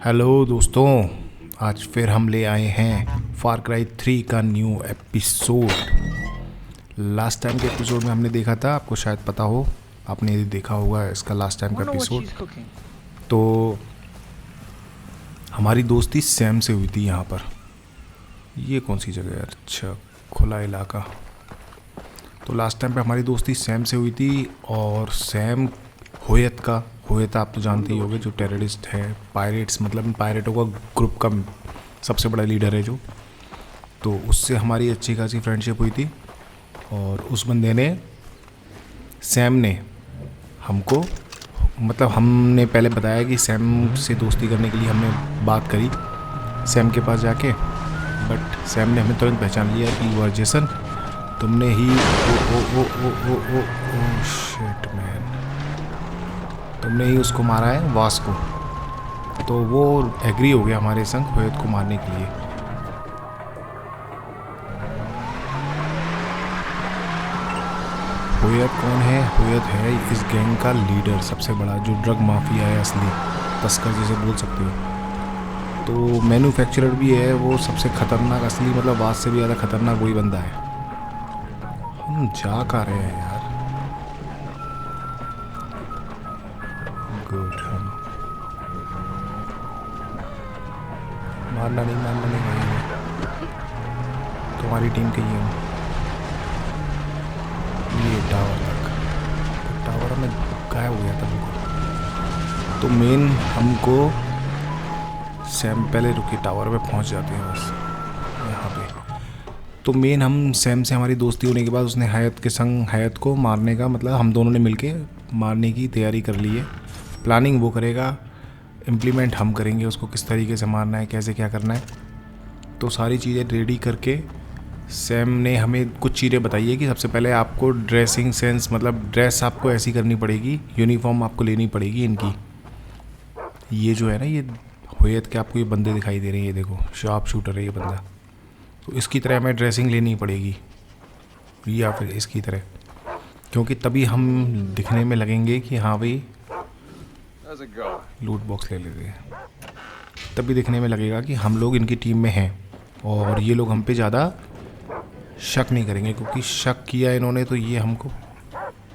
Hello दोस्तों, आज फिर हम ले आए हैं फार क्राई 3 का न्यू एपिसोड। लास्ट टाइम के एपिसोड में हमने देखा था, आपको शायद पता हो, आपने देखा होगा इसका लास्ट टाइम का Wonder what episode. she's cooking. तो हमारी दोस्ती सैम से हुई थी यहाँ पर। ये कौन सी जगह है? अच्छा, खुला इलाका। तो लास्ट टाइम पे हमारी दोस्ती सैम से हुई थी और सैम होयत आप तो जानते ही होंगे, जो टेररिस्ट है, पायरेट्स, मतलब पायरेटों का ग्रुप का सबसे बड़ा लीडर है जो। तो उससे हमारी अच्छी खासी फ्रेंडशिप हुई थी और उस बंदे ने, सैम ने हमको, मतलब हमने पहले बताया कि सैम से दोस्ती करने के लिए हमने बात करी सैम के पास जाके, बट सैम ने हमें तुरंत पहचान लिया कि यू आर जेसन, तुमने ही ओ शिट मैन, तुमने ही उसको मारा है, वास को। तो वो एग्री हो गया हमारे संग होयत को मारने के लिए। होयत कौन है? होयत है इस गैंग का लीडर, सबसे बड़ा, जो ड्रग माफिया है, असली तस्कर जिसे बोल सकते हो। तो मैन्युफैक्चरर भी है वो, सबसे खतरनाक, असली मतलब वास से भी ज़्यादा खतरनाक वही बंदा है। हम जा कहाँ रहे हैं यार? गुड, हम मारना नहीं भाई, तुम्हारी टीम के ही हम। ये टावर तक, टावर में गायब हो गया था बिल्कुल। तो मेन हमको सैम, पहले रुके, टावर पे पहुंच जाते हैं बस यहाँ पे। तो मेन हम सैम से हमारी दोस्ती होने के बाद उसने हयात के संग, हयात को मारने का, मतलब हम दोनों ने मिलके मारने की तैयारी कर ली है। प्लानिंग वो करेगा, इम्प्लीमेंट हम करेंगे, उसको किस तरीके से मारना है, कैसे क्या करना है। तो सारी चीज़ें रेडी करके सैम ने हमें कुछ चीज़ें बताई है कि सबसे पहले आपको ड्रेसिंग सेंस, मतलब ड्रेस आपको ऐसी करनी पड़ेगी, यूनिफॉर्म आपको लेनी पड़ेगी इनकी। ये जो है ना, ये होयत के आपको ये बंदे दिखाई दे रहे हैं, ये देखो शार्प शूटर है ये बंदा। तो इसकी तरह हमें ड्रेसिंग लेनी पड़ेगी, या फिर इसकी तरह, क्योंकि तभी हम दिखने में लगेंगे कि हाँ भाई, लूट बॉक्स ले लेते हैं, तभी दिखने में लगेगा कि हम लोग इनकी टीम में हैं और ये लोग हम पे ज़्यादा शक नहीं करेंगे, क्योंकि शक किया इन्होंने तो ये हमको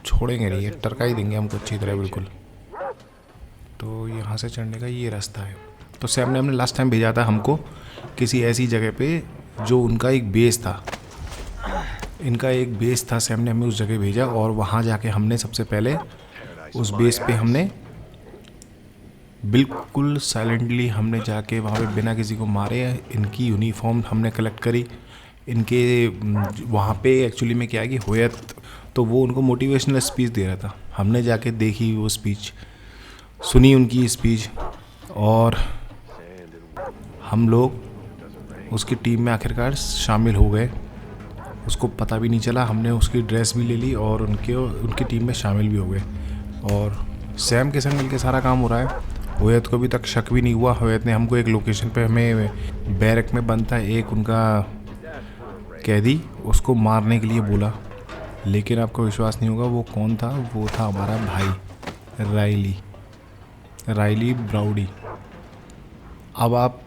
छोड़ेंगे नहीं, ये टरका ही देंगे हमको अच्छी तरह बिल्कुल। तो यहाँ से चढ़ने का ये रास्ता है। तो सैम ने हमने लास्ट टाइम भेजा था हमको किसी ऐसी जगह पे जो उनका एक बेस था, इनका एक बेस था। सैम ने हमें उस जगह भेजा और वहाँ जाके हमने सबसे पहले उस बेस पे हमने बिल्कुल साइलेंटली हमने जाके वहाँ पे बिना किसी को मारे इनकी यूनिफॉर्म हमने कलेक्ट करी। इनके वहाँ पे एक्चुअली में क्या है कि होयत, तो वो उनको मोटिवेशनल स्पीच दे रहा था, हमने जाके देखी वो स्पीच, सुनी उनकी स्पीच, और हम लोग उसकी टीम में आखिरकार शामिल हो गए। उसको पता भी नहीं चला, हमने उसकी ड्रेस भी ले ली और उनकी टीम में शामिल भी हो गए। और सैम के संग मिलकर सारा काम हो रहा है। होयत को अभी तक शक भी नहीं हुआ। होयत ने हमको एक लोकेशन पे, हमें बैरक में बंद था एक उनका कैदी, उसको मारने के लिए बोला, लेकिन आपको विश्वास नहीं होगा वो कौन था, वो था हमारा भाई रायली ब्राउडी। अब आप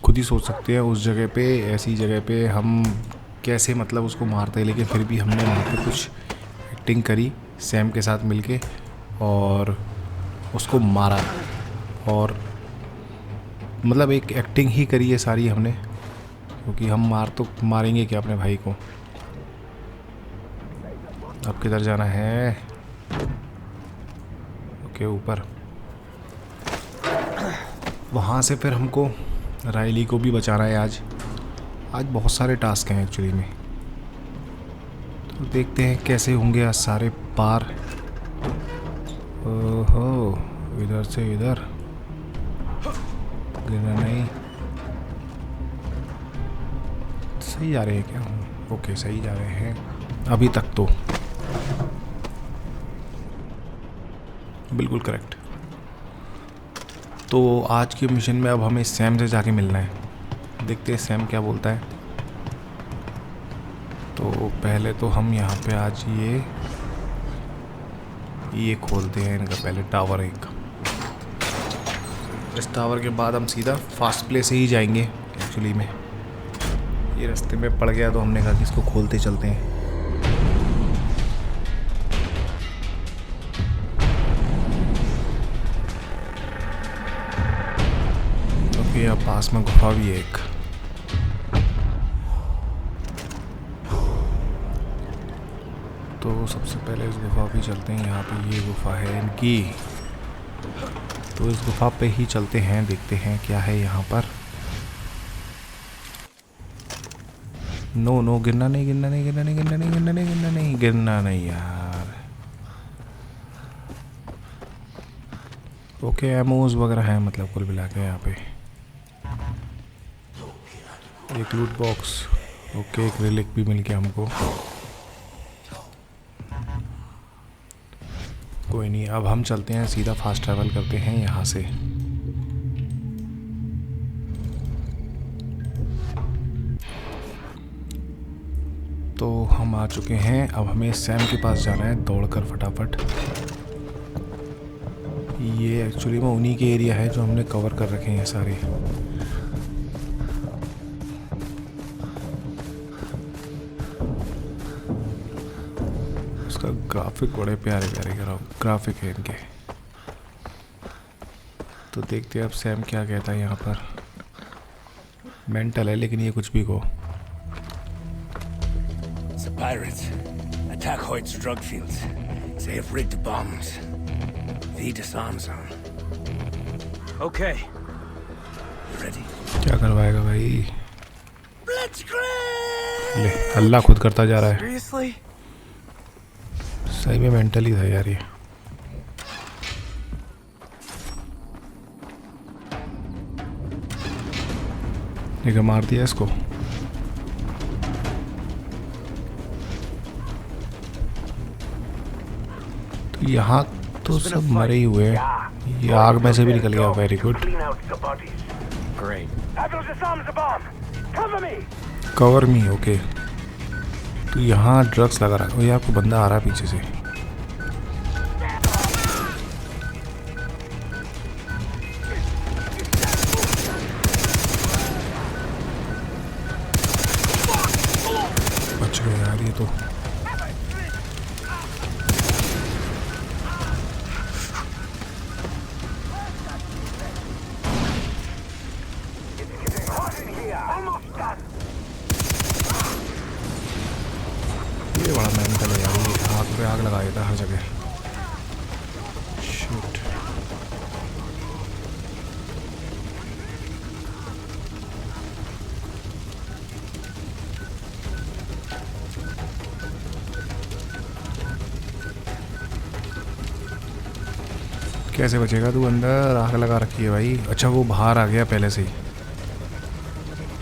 खुद ही सोच सकते हैं उस जगह पे, ऐसी जगह पे हम कैसे मतलब उसको मारते हैं, लेकिन फिर भी हमने वहाँ पे कुछ एक्टिंग करी सैम के साथ मिलके और उसको मारा। और मतलब एक एक्टिंग ही करी है सारी हमने, क्योंकि हम मारेंगे क्या अपने भाई को। अब किधर जाना है? ओके, ऊपर। वहाँ से फिर हमको रायली को भी बचाना है। आज बहुत सारे टास्क हैं एक्चुअली में, तो देखते हैं कैसे होंगे आज सारे पार। ओहो, इधर से इधर गिरना नहीं। सही जा रहे हैं क्या? ओके, सही जा रहे हैं अभी तक तो, बिल्कुल करेक्ट। तो आज के मिशन में अब हमें सैम से जाके मिलना है, देखते हैं सैम क्या बोलता है। तो पहले तो हम यहाँ पे आज ये खोलते हैं इनका पहले टावर एक। इस टावर के बाद हम सीधा फास्ट प्ले से ही जाएंगे एक्चुअली में। ये रास्ते में पड़ गया तो हमने कहा कि इसको खोलते चलते हैं। क्योंकि यहाँ पास में गुफा भी है एक। तो सबसे पहले इस गुफा पे चलते हैं। यहाँ पे ये गुफा है इनकी, तो इस गुफा पे ही चलते हैं, देखते हैं क्या है यहाँ पर। नो नो, गिरना नहीं, गिरना नहीं, गिरना नहीं, गिरना नहीं, गिरना नहीं, गिरना नहीं, गिरना नहीं यार। ओके, एमोज वगैरह हैं मतलब कुल मिला के यहाँ पे। एक लूट बॉक्स, ओके, एक रिलिक भी मिल गया हमको। कोई नहीं, अब हम चलते हैं सीधा, फास्ट ट्रैवल करते हैं यहाँ से। तो हम आ चुके हैं, अब हमें सैम के पास जाना है दौड़कर फटाफट। ये एक्चुअली में उन्हीं के एरिया है जो हमने कवर कर रखे हैं सारे। उसका ग्राफिक बड़े प्यारे प्यारे ग्राफिक है इनके। तो देखते हैं अब सैम क्या कहता है यहाँ पर। मेंटल है लेकिन ये कुछ भी को। Pirates attack Hoyt's drug fields. They have rigged bombs. The disarm zone. Okay. You ready? क्या करवाएगा भाई? Blitzkrieg! ले, अल्लाह खुद करता जा रहा है। Seriously? सही में मेंटली था यार ये। लेकिन मार दिया इसको। यहाँ तो सब मरे ही हुए हैं। ये आग में से भी निकल गया। Very good. कवर मी, ओके। तो यहाँ ड्रग्स लगा रहा है। आपको बंदा आ रहा है पीछे से। बच गए यार ये तो। ये बड़ा मेंटल है यार, ये आग पे आग लगा देता हर जगह। शिट। कैसे बचेगा तू? अंदर आग लगा रखी है भाई। अच्छा वो बाहर आ गया पहले से ही,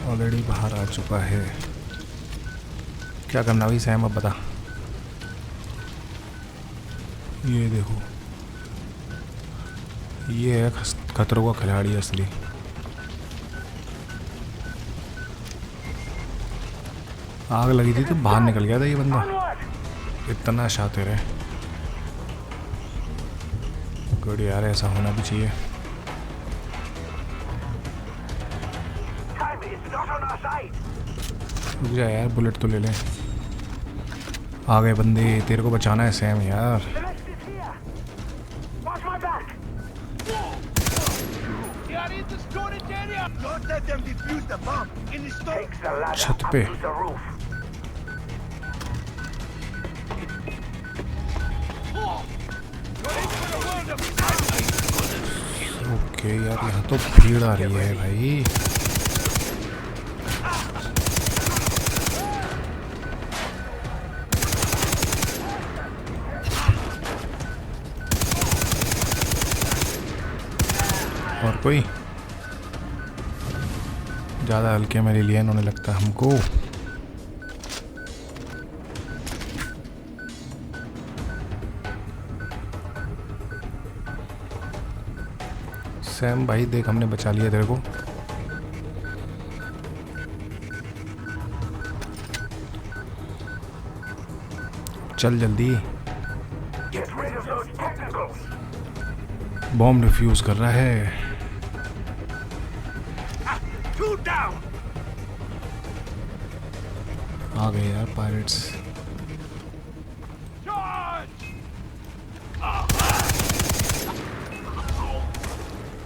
ऑलरेडी बाहर आ चुका है। क्या करना भाई सैम, अब बता। ये देखो, ये है खतरों का खिलाड़ी असली। आग लगी थी तो बाहर निकल गया था ये बंदा। इतना शातिर है। गुड यार, ऐसा होना भी चाहिए। रुक जा यार, बुलेट तो ले लें। आ गए बंदे, तेरे को बचाना है सैम यार। छत पे ओके यार, यहाँ तो भीड़ आ रही है भाई। और कोई ज़्यादा हल्के में ले लिया इन्होंने लगता है हमको। सैम भाई देख, हमने बचा लिया तेरे को। चल जल्दी। बॉम्ब डिफ्यूज कर रहा है। Two down. आ गए यार pirates. Charge!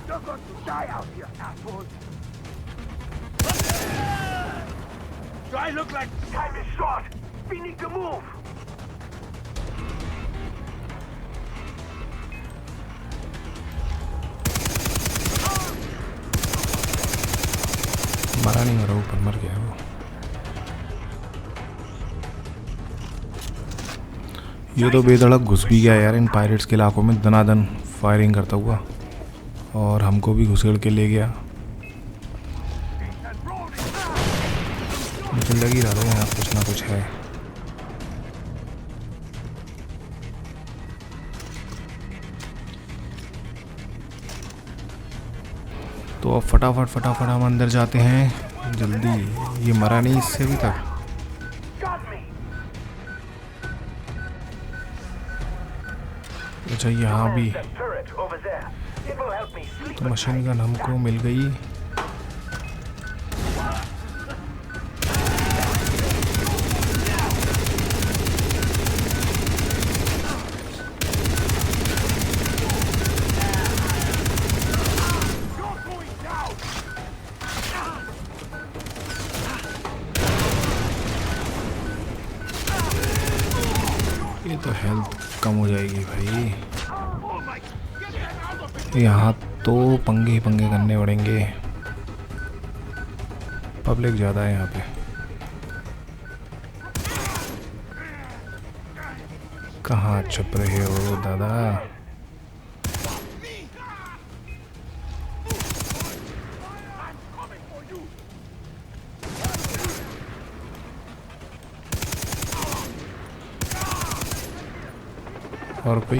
You're going to die out here, assholes. Do I look like time is short? We need to move. मरा नहीं, मरा ऊपर मर गया वो। ये तो बेधड़क घुस भी गया यार इन पायरेट्स के इलाकों में, दनादन फायरिंग करता हुआ, और हमको भी घुसेड़ के ले गया। मुझे लग ही रहा था यहाँ कुछ ना कुछ है। तो अब फटाफट हम अंदर जाते हैं जल्दी। ये मरा नहीं इससे अभी तक। अच्छा यहाँ भी तो मशीन गन हमको मिल गई। ये तो हेल्थ कम हो जाएगी भाई। यहाँ तो पंगे ही पंगे करने पड़ेंगे, पब्लिक ज़्यादा है यहाँ पे। कहाँ छुप रहे हो दादा? और कोई?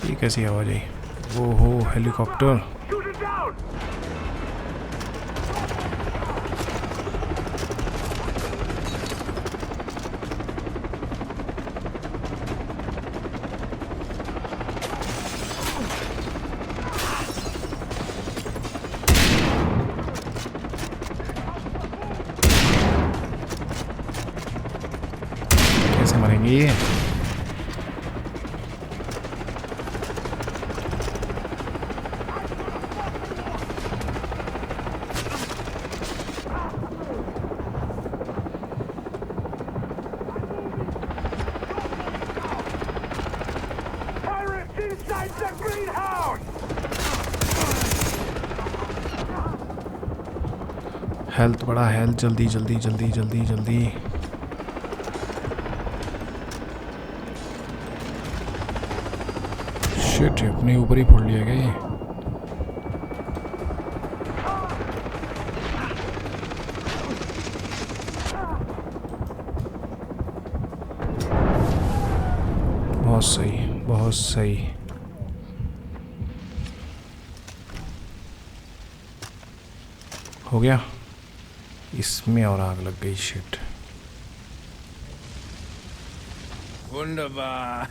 ये कैसी आवाज आई? वो हो हेलीकॉप्टर। कैसे मरेंगे ये? हेल्थ बड़ा, हेल्थ जल्दी जल्दी जल्दी जल्दी जल्दी। शिट, अपने ऊपर ही फोड़ लिया गया। बहुत सही, बहुत सही। हो गया। इसमें और आग लग गई। Shit. Wunderbar.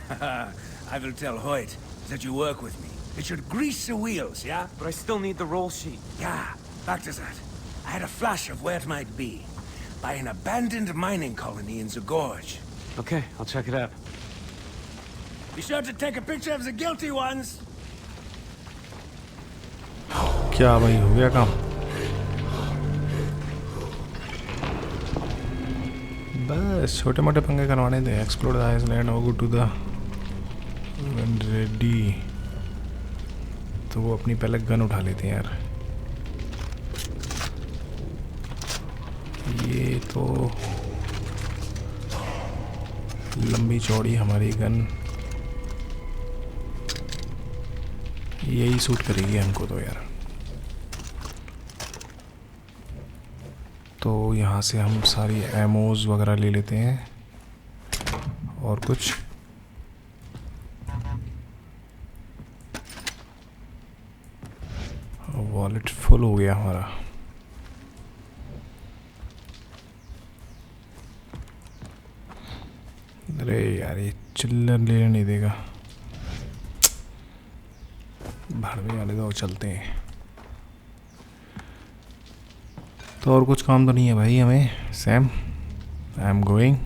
I will tell Hoyt that you work with me. It should grease the wheels, yeah? But I still need the roll sheet. Yeah, back to that. I had a flash of where it might be. By an abandoned mining colony in the gorge. Okay, I'll check it out. Be sure to take a picture of the guilty ones. क्या भाई, हो गया काम? बस छोटे मोटे पंगे करवाने थे। एक्सप्लोर द आइसलैंड और go to the when ready. तो वो अपनी पहले गन उठा लेते हैं यार। ये तो लंबी चौड़ी हमारी गन यही सूट करेगी हमको तो यार। तो यहाँ से हम सारी एमोज वगैरह ले लेते हैं और कुछ। वॉलेट फुल हो गया हमारा। अरे यार, ये चिल्लर लेने नहीं देगा। भाड़वे वाले तो चलते हैं। तो और कुछ काम तो नहीं है भाई हमें। Sam, I am going.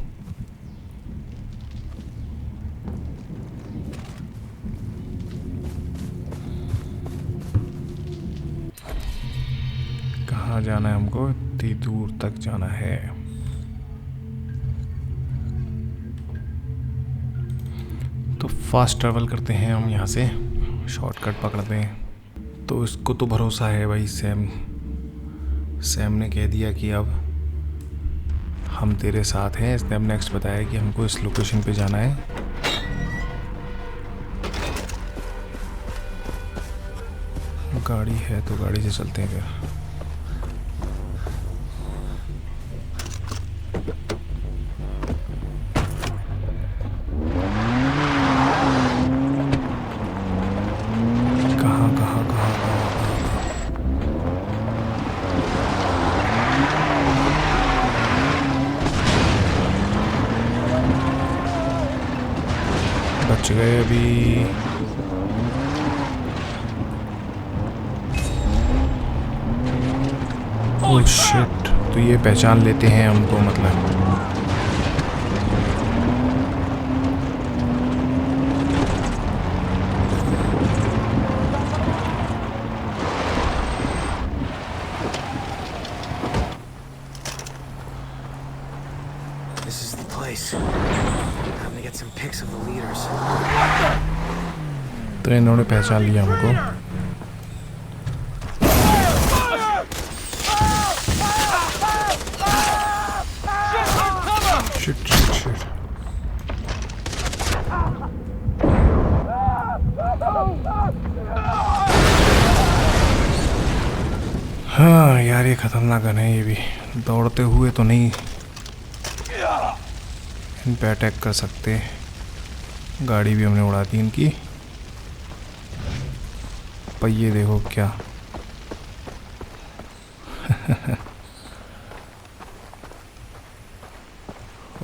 कहाँ जाना है हमको? इतनी दूर तक जाना है। तो फास्ट ट्रैवल करते हैं हम यहाँ से, शॉर्टकट पकड़ते हैं। तो इसको तो भरोसा है भाई, सैम ने कह दिया कि अब हम तेरे साथ हैं। इसने अब नेक्स्ट बताया कि हमको इस लोकेशन पे जाना है। गाड़ी है तो गाड़ी से चलते हैं फिर। बच गए अभी। ओह शिट, तो ये पहचान लेते हैं हमको मतलब। This is the place. Time to get some pics of the leaders. तो इन्होंने पहचान लिया हमको। Shit shit shit. हाँ यार, ये खतरनाक गन है। ये भी दौड़ते हुए तो नहीं इन पे अटैक कर सकते। गाड़ी भी हमने उड़ा दी इनकी। पहिए देखो क्या।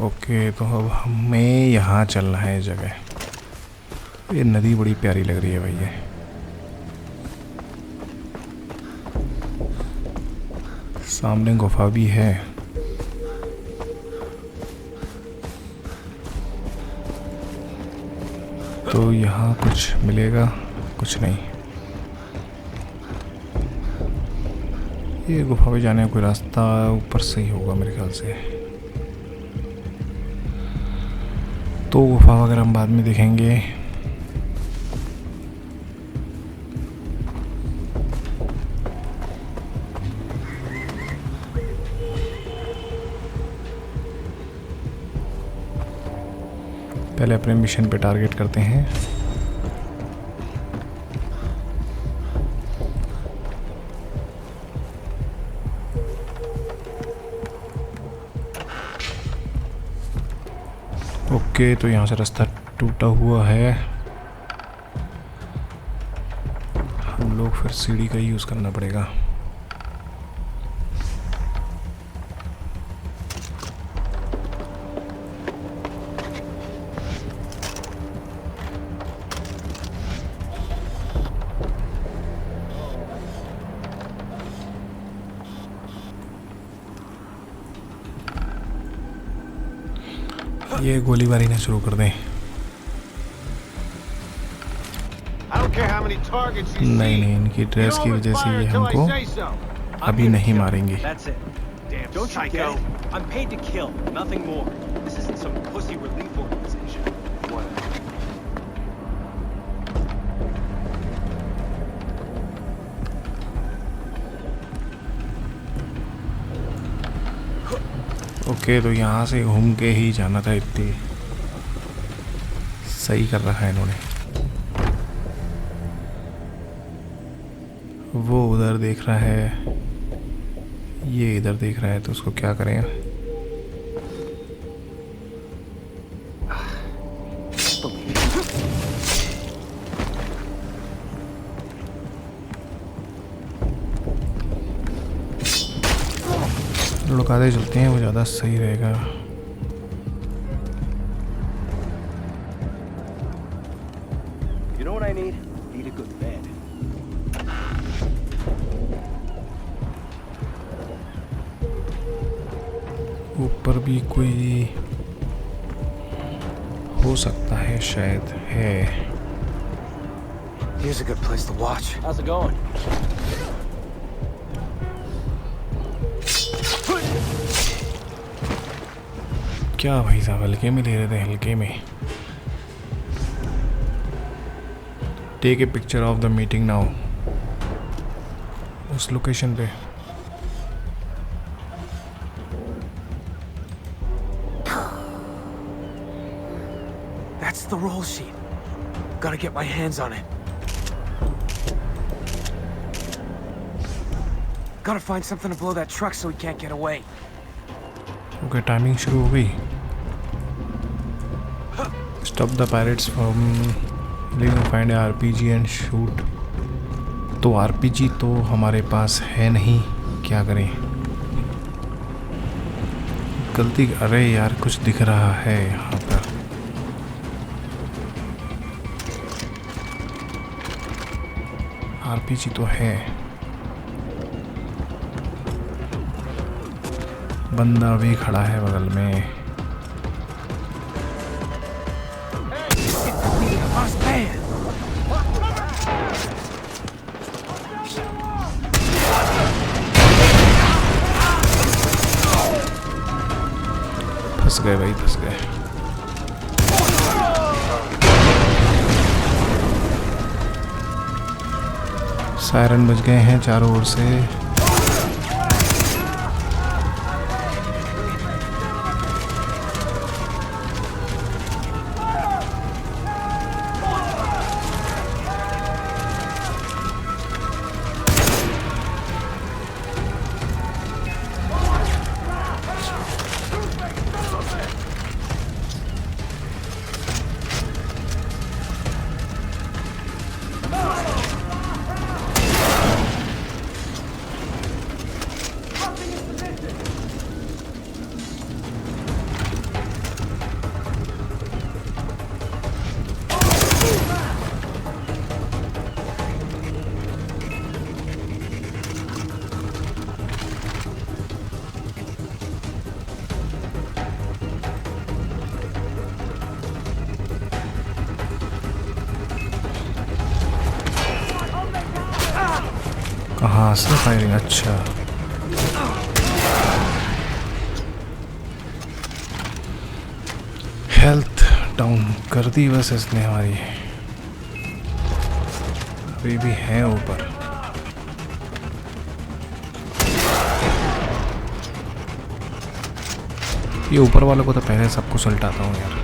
ओके, तो अब हमें यहाँ चलना है इस जगह। ये नदी बड़ी प्यारी लग रही है भैया। सामने गुफा भी है। तो यहाँ कुछ मिलेगा? कुछ नहीं। ये गुफा पे जाने का कोई रास्ता ऊपर से ही होगा मेरे ख्याल से। तो गुफा वगैरह हम बाद में देखेंगे। पहले अपने मिशन पे टारगेट करते हैं। ओके, तो यहाँ से रास्ता टूटा हुआ है। हम लोग फिर सीढ़ी का यूज़ करना पड़ेगा। ये गोलीबारी ना शुरू कर दें। नहीं, इनकी ड्रेस की वजह से ये हमको अभी नहीं मारेंगे। That's it. Damn Don't psycho. You get it? I'm paid to kill, nothing more. This isn't some pussy relief organization. What? Okay, तो यहाँ से घूम के ही जाना था। इतनी सही कर रखा है इन्होंने। वो उधर देख रहा है, ये इधर देख रहा है, तो उसको क्या करें? लुकाते चलते हैं, वो ज़्यादा सही रहेगा। You know what I need? Need a good bed. ऊपर भी कोई हो सकता है, शायद है। Here's a good place to watch. How's it going? क्या भाई साहब, हल्के में ले रहे थे, हल्के में। Take a picture of the meeting now. उस लोकेशन पे That's the roll sheet. Gotta get my hands on it. Gotta find something to blow that truck so he can't get away. Okay, timing शुरू हो गई। Stop the pirates from leaving, find RPG and shoot. तो RPG तो हमारे पास है नहीं, क्या करें? गलती, अरे यार कुछ दिख रहा है यहाँ पर। आरपीजी तो है, बंदा भी खड़ा है बगल में। Lost man. फंस गए भाई, फंस गए। सायरन बज गए हैं चारों ओर से। कहाँ से फायरिंग? अच्छा, हेल्थ डाउन कर दी बस इसने हमारी। अभी भी है ऊपर। ये ऊपर वालों को तो पहले सबको सुलटाता हूँ यार।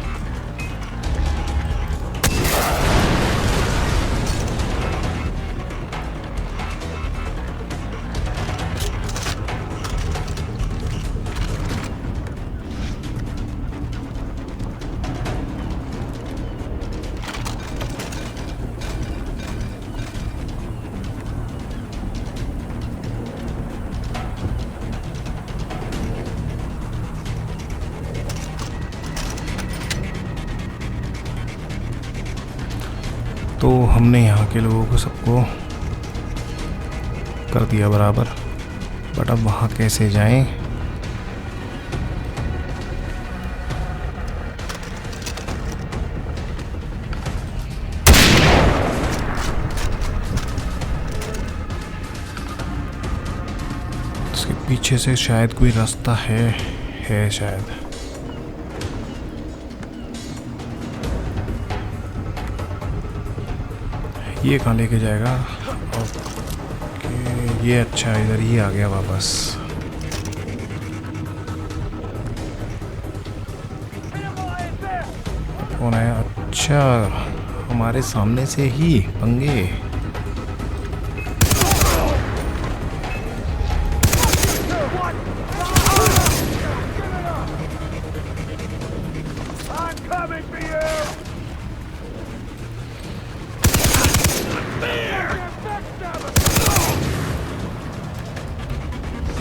तो हमने यहाँ के लोगों को सबको कर दिया बराबर, बट अब वहाँ कैसे जाएं? इसके पीछे से शायद कोई रास्ता है शायद। ये कहाँ लेके जाएगा? ओके, ये अच्छा, इधर ही आ गया वापस। कौन है? अच्छा, हमारे सामने से ही पंगे।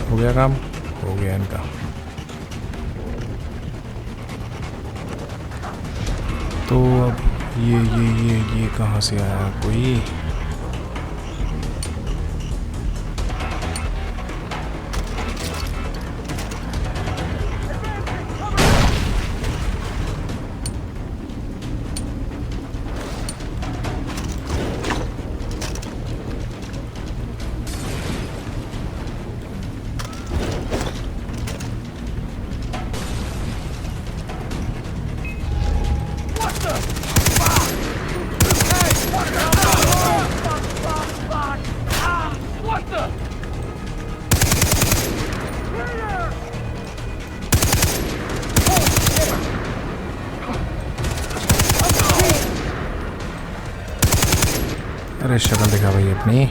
हो गया काम, हो गया इनका। तो अब ये कहाँ से आया कोई? अरे शक्ल दिखा भाई अपनी।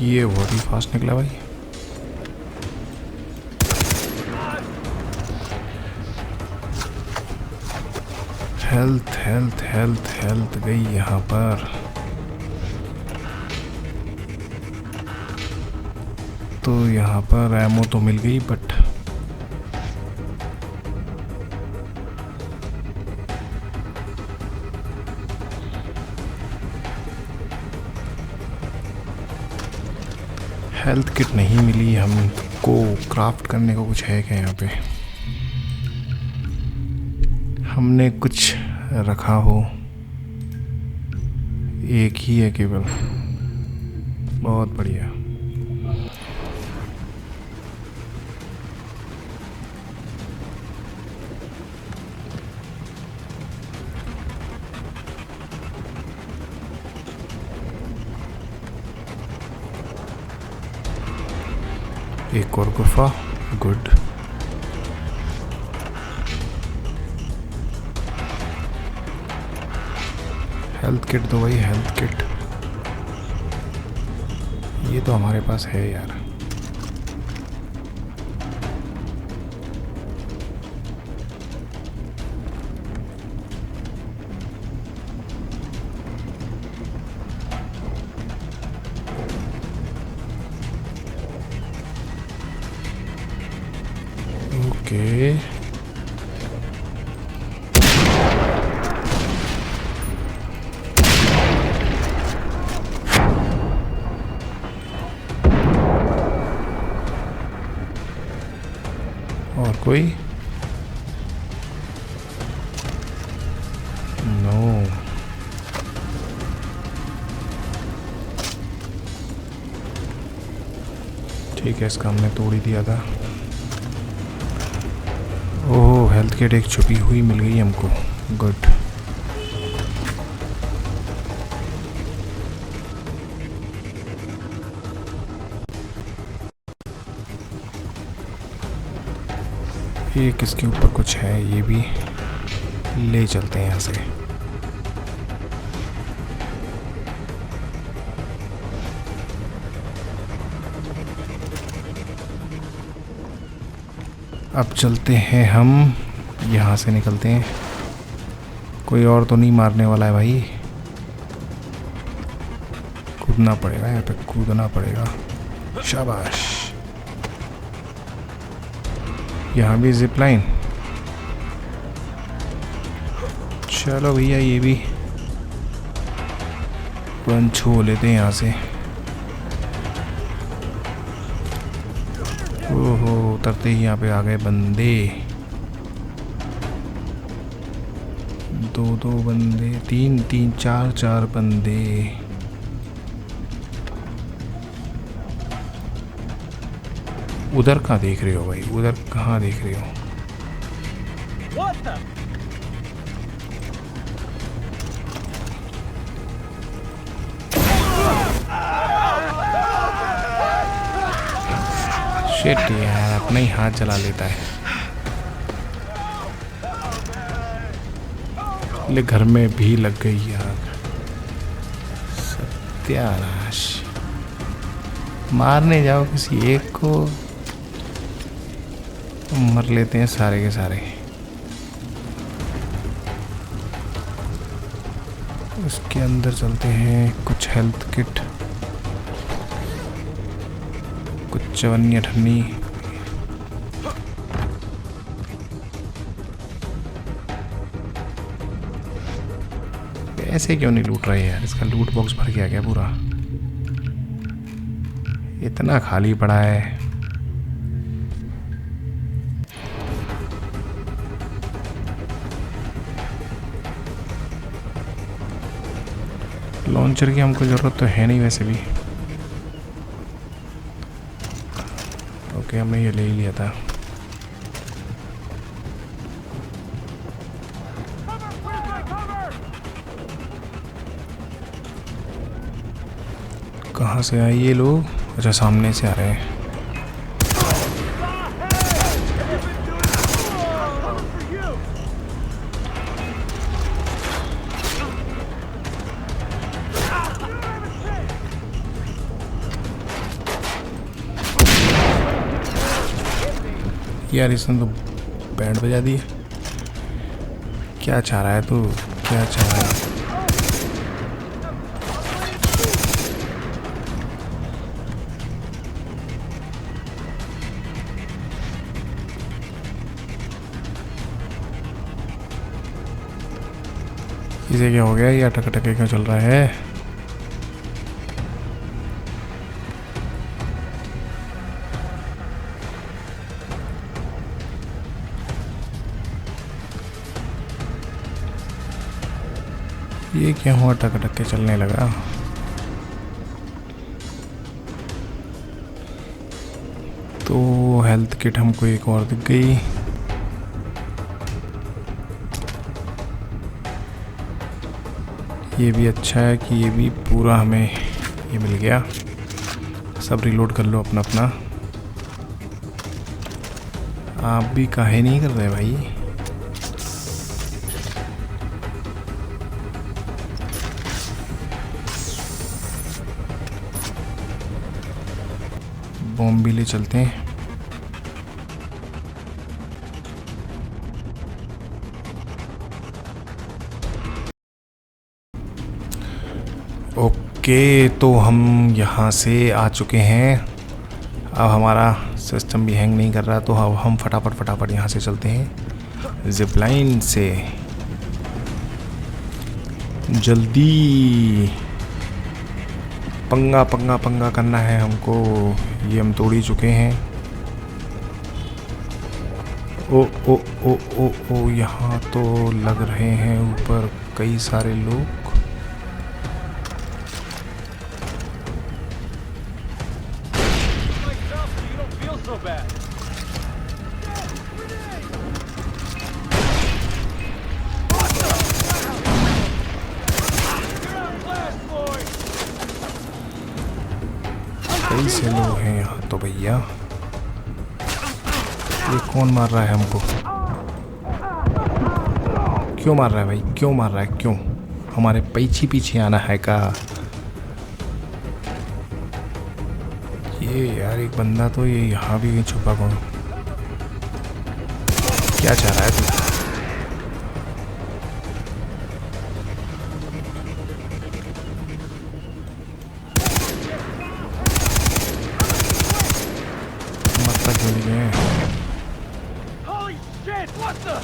ये बहुत ही फास्ट निकला भाई। हेल्थ हेल्थ हेल्थ हेल्थ गई यहाँ पर। तो यहाँ पर एमो तो मिल गई बट हेल्थ किट नहीं मिली हमको। क्राफ्ट करने को कुछ है क्या यहाँ पे? हमने कुछ रखा हो? एक ही है केवल। बहुत बढ़िया। एक और गुफा। गुड। हेल्थ किट दो भाई, हेल्थ किट। ये तो हमारे पास है यार। ओके। और कोई? नो। ठीक है, इसका हमने तोड़ ही दिया था। ओह, हेल्थ किट एक छुपी हुई मिल गई हमको। गुड। ये किसके ऊपर कुछ है, ये भी ले चलते हैं यहाँ से। अब चलते हैं हम, यहाँ से निकलते हैं। कोई और तो नहीं मारने वाला है भाई। कूदना पड़ेगा यहाँ पे, कूदना पड़ेगा। शाबाश। यहाँ भी जिप लाइन। चलो भैया, ये भी पंच हो लेते हैं यहाँ से। ओहो, उतरते ही यहाँ पे आ गए बंदे। दो बंदे, तीन, चार बंदे। उधर कहाँ देख रहे हो भाई? उधर कहाँ देख रहे हो? शिट यार, अपना ही हाथ जला लेता है। ले घर में भी लग गई आग। सत्यानाश। मारने जाओ किसी एक को, मर लेते हैं सारे के सारे। उसके अंदर चलते हैं। कुछ हेल्थ किट, कुछ चवन्नी अठन्नी। ऐसे क्यों नहीं लूट रहे यार? इसका लूट बॉक्स भर गया क्या पूरा? इतना खाली पड़ा है। लॉन्चर की हमको ज़रूरत तो है नहीं वैसे भी। ओके, हमने ये ले ही लिया था। कहाँ से आए ये लोग? अच्छा, सामने से आ रहे हैं। यार इसने तो बैंड बजा दी। क्या चाह रहा है तू, क्या चाह रहा है? इसे क्या हो गया? ये अटक अटके क्यों चल रहा है? ये क्या हुआ? अटक अटक के चलने लगा। तो हेल्थ किट हमको एक और दिख गई। ये भी अच्छा है कि ये भी पूरा हमें ये मिल गया। सब रिलोड कर लो अपना अपना। आप भी काहे नहीं कर रहे भाई? बॉम्ब भी ले चलते हैं। ओके, तो हम यहाँ से आ चुके हैं। अब हमारा सिस्टम भी हैंग नहीं कर रहा, तो अब हम फटाफट यहाँ से चलते हैं जिपलाइन से। जल्दी पंगा करना है हमको। ये हम तोड़ ही चुके हैं। ओ ओ ओ ओ ओ, यहाँ तो लग रहे हैं ऊपर कई सारे लोग। कई से लोग हैं यहाँ तो भैया। ये कौन मार रहा है हमको? क्यों मार रहा है भाई? क्यों मार रहा है? क्यों? हमारे पीछे आना है का? ये यार एक बंदा तो ये यहाँ भी छुपा कौन? क्या चाह रहा है तू? मतलब क्यों नहीं है? Holy shit! What the?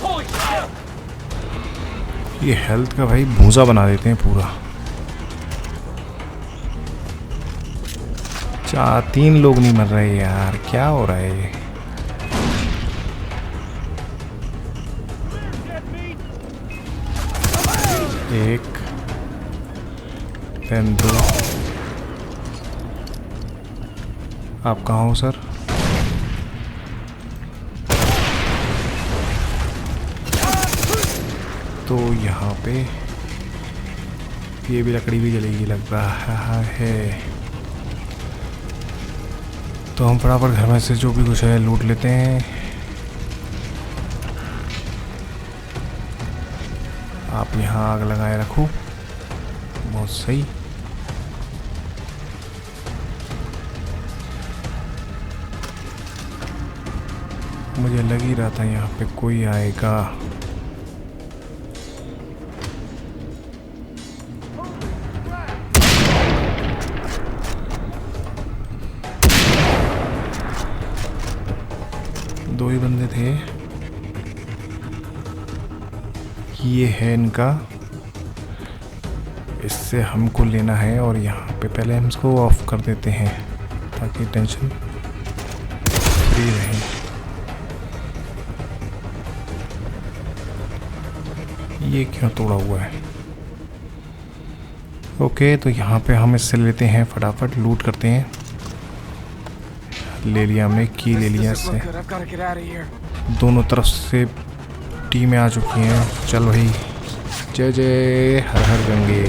Holy shit! ये हेल्थ का भाई भूसा बना देते हैं पूरा। 3 लोग नहीं मर रहे यार, क्या हो रहा है? एक, then 2। आप कहाँ हो सर? तो यहाँ पे ये भी लकड़ी भी जलेगी लग रहा है। तो हम फटाफट घर में से जो भी कुछ है लूट लेते हैं। आप यहाँ आग लगाए रखो, बहुत सही। मुझे लग ही रहा था यहाँ पे कोई आएगा। दो ही बंदे थे। ये है इनका, इससे हमको लेना है। और यहाँ पे पहले हम इसको ऑफ कर देते हैं ताकि टेंशन फ्री रहे। ये क्यों तोड़ा हुआ है? ओके, तो यहाँ पे हम इससे लेते हैं, फटाफट लूट करते हैं। ले लिया हमने, की ले लिया इससे। दोनों तरफ से टीमें आ चुकी हैं। चल भाई, जय जय हर हर गंगे।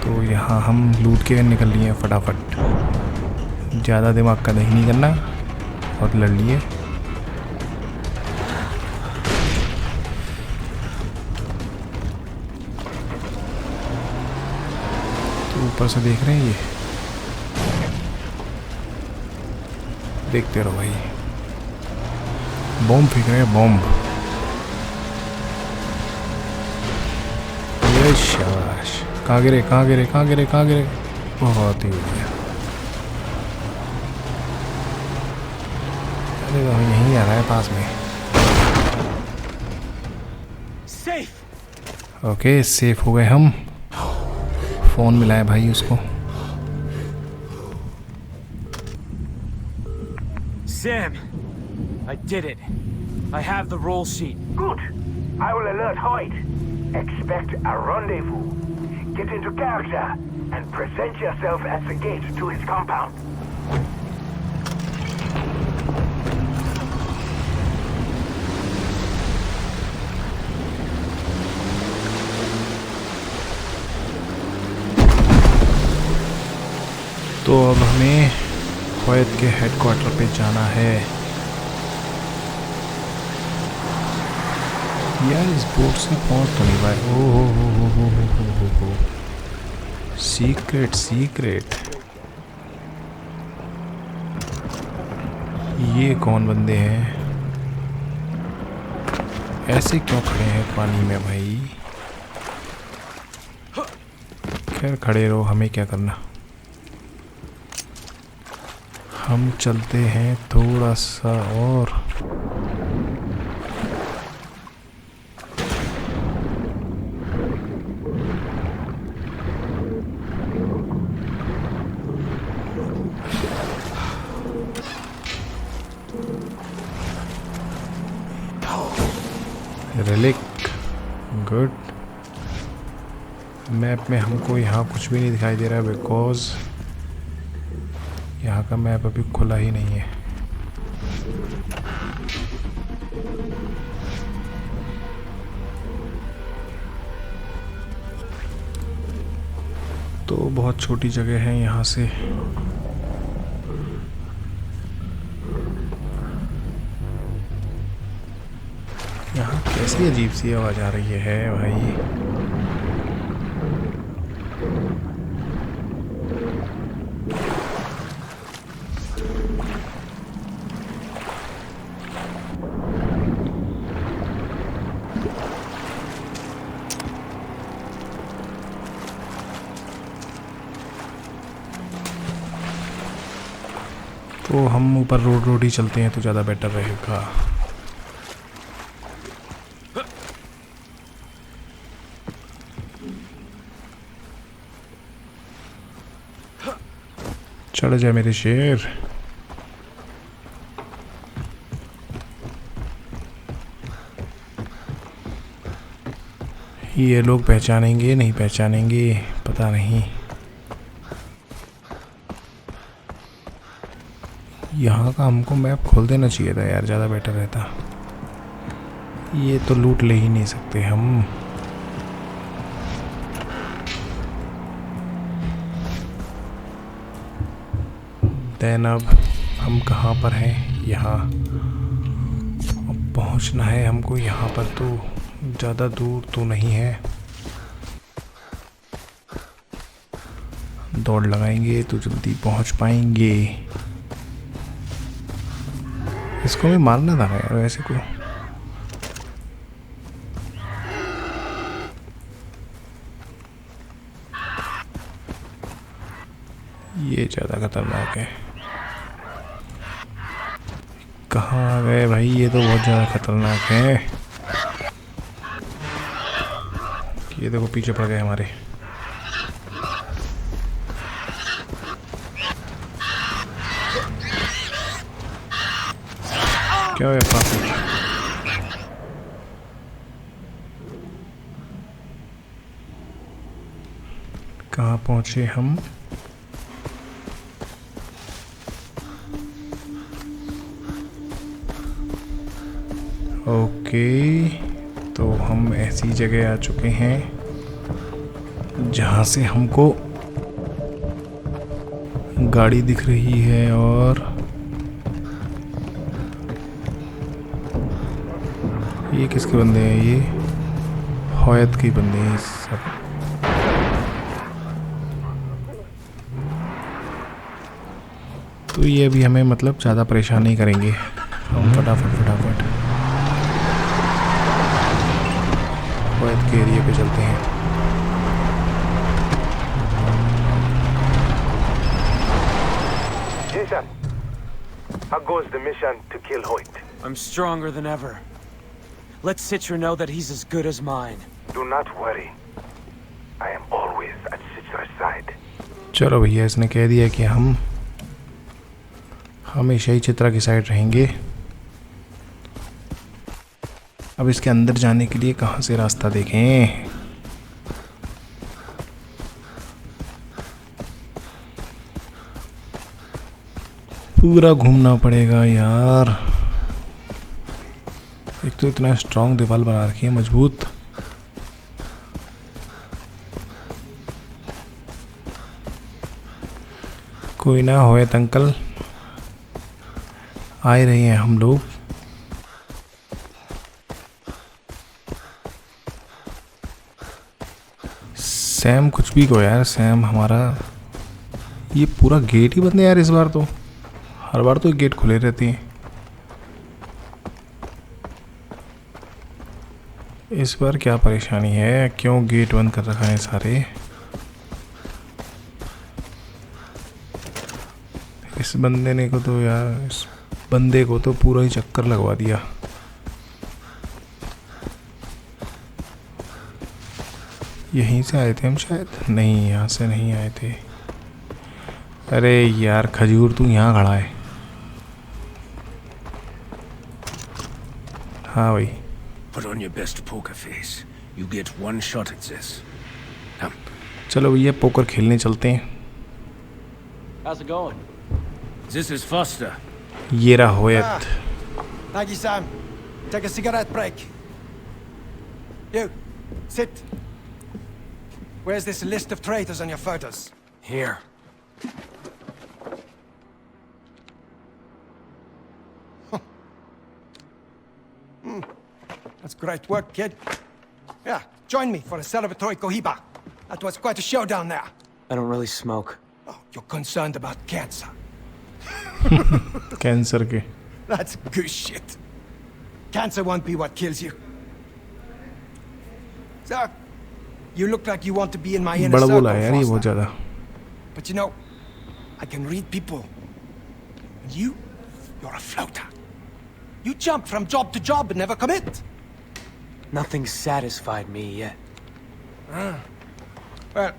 तो यहाँ हम लूट के निकल लिए फटाफट। ज़्यादा दिमाग का दही नहीं करना और लड़ लिए। ऊपर से देख रहे हैं ये, देखते रहो भाई, बॉम्ब फेंक रहे हैं, बॉम्ब। ये शाबाश, कहाँ गिरे कहाँ गिरे कहाँ गिरे कहाँ गिरे, बहुत ही बढ़िया। अरे वो यहीं आ रहा है पास में। ओके सेफ हो गए हम। फोन मिला है भाई उसको। Sam, I did it. I have the roll sheet. Good. I will alert Hoyt. Expect a rendezvous. Get into character and present yourself at the gate to his compound. तो अब हमें होयत के हेडक्वार्टर पे जाना है। यार इस बोट से पहुंच तो नहीं पाए। ओ हो सीक्रेट सीक्रेट। ये कौन बंदे हैं, ऐसे क्यों खड़े हैं पानी में भाई? खैर खड़े रहो, हमें क्या करना, हम चलते हैं थोड़ा सा और। Relic good. मैप में हमको यहाँ कुछ भी नहीं दिखाई दे रहा है बिकॉज यहाँ का मैप अभी खुला ही नहीं है। तो बहुत छोटी जगह है यहाँ से। यहाँ कैसी अजीब सी आवाज आ रही है भाई। तो हम ऊपर रोड ही चलते हैं तो ज़्यादा बेटर रहेगा। चढ़ जा मेरे शेर। ये लोग पहचानेंगे नहीं पहचानेंगे पता नहीं। यहाँ का हमको मैप खोल देना चाहिए था यार, ज़्यादा बेटर रहता। ये तो लूट ले ही नहीं सकते हम। देन अब हम कहाँ पर हैं? यहाँ अब पहुँचना है हमको। यहाँ पर तो ज़्यादा दूर तो नहीं है, दौड़ लगाएंगे तो जल्दी पहुँच पाएंगे। इसको भी मारना था यार वैसे को। ये ज़्यादा खतरनाक है। कहाँ आ गए भाई? ये तो बहुत ज़्यादा खतरनाक है। ये देखो पीछे पड़ गए हमारे। क्या है पापी? कहाँ पहुँचे हम? ओके, तो हम ऐसी जगह आ चुके हैं जहाँ से हमको गाड़ी दिख रही है और ये किसके बंदे हैं? ये होयत के बंदे हैं सब। तो ये भी हमें मतलब ज़्यादा परेशान नहीं करेंगे, हम फटाफट वैद के एरिया पे चलते हैं। Jason, how goes the mission to kill Hoyt? I'm stronger than ever. Let Citra know that he's as good as mine. Do not worry. I am always at Citra's side. चलो भैया, इसने कह दिया कि हम हमेशा ही चित्रा की साइड रहेंगे। अब इसके अंदर जाने के लिए कहाँ से रास्ता देखें? पूरा घूमना पड़ेगा यार। एक तो इतना स्ट्रांग दीवार बना रखी है, मजबूत। कोई ना होए अंकल, आए रहे हैं हम लोग। सैम कुछ भी को यार, सैम हमारा। ये पूरा गेट ही बंद है यार इस बार तो। हर बार तो गेट खुले रहते हैं, इस बार क्या परेशानी है? क्यों गेट बंद कर रखा है सारे? इस बंदे ने को तो यार, इस बंदे को तो पूरा ही चक्कर लगवा दिया। यहीं से आए थे हम शायद? नहीं, यहाँ से नहीं आए थे। अरे यार खजूर, तू यहाँ खड़ा है। हाँ भाई, Put on your best poker face. You get one shot at this. Come. चलो भैया पोकर खेलने चलते हैं। How's it going? This is Foster. ये रहा होयत। Thank you, Sam. Take a cigarette break. You, sit. Where's this list of traitors on your photos? Here. That's great work, kid. Yeah, join me for a celebratory cohiba. That was quite a show down there. I don't really smoke. Oh, you're concerned about cancer. Cancer के। That's good shit. Cancer won't be what kills you. So, you look like you want to be in my inner बड़ा circle, बोला यार ये बहुत Foster. ज़्यादा। But you know, I can read people. And you're a floater. You jump from job to job and never commit. Nothing's satisfied me yet. Well,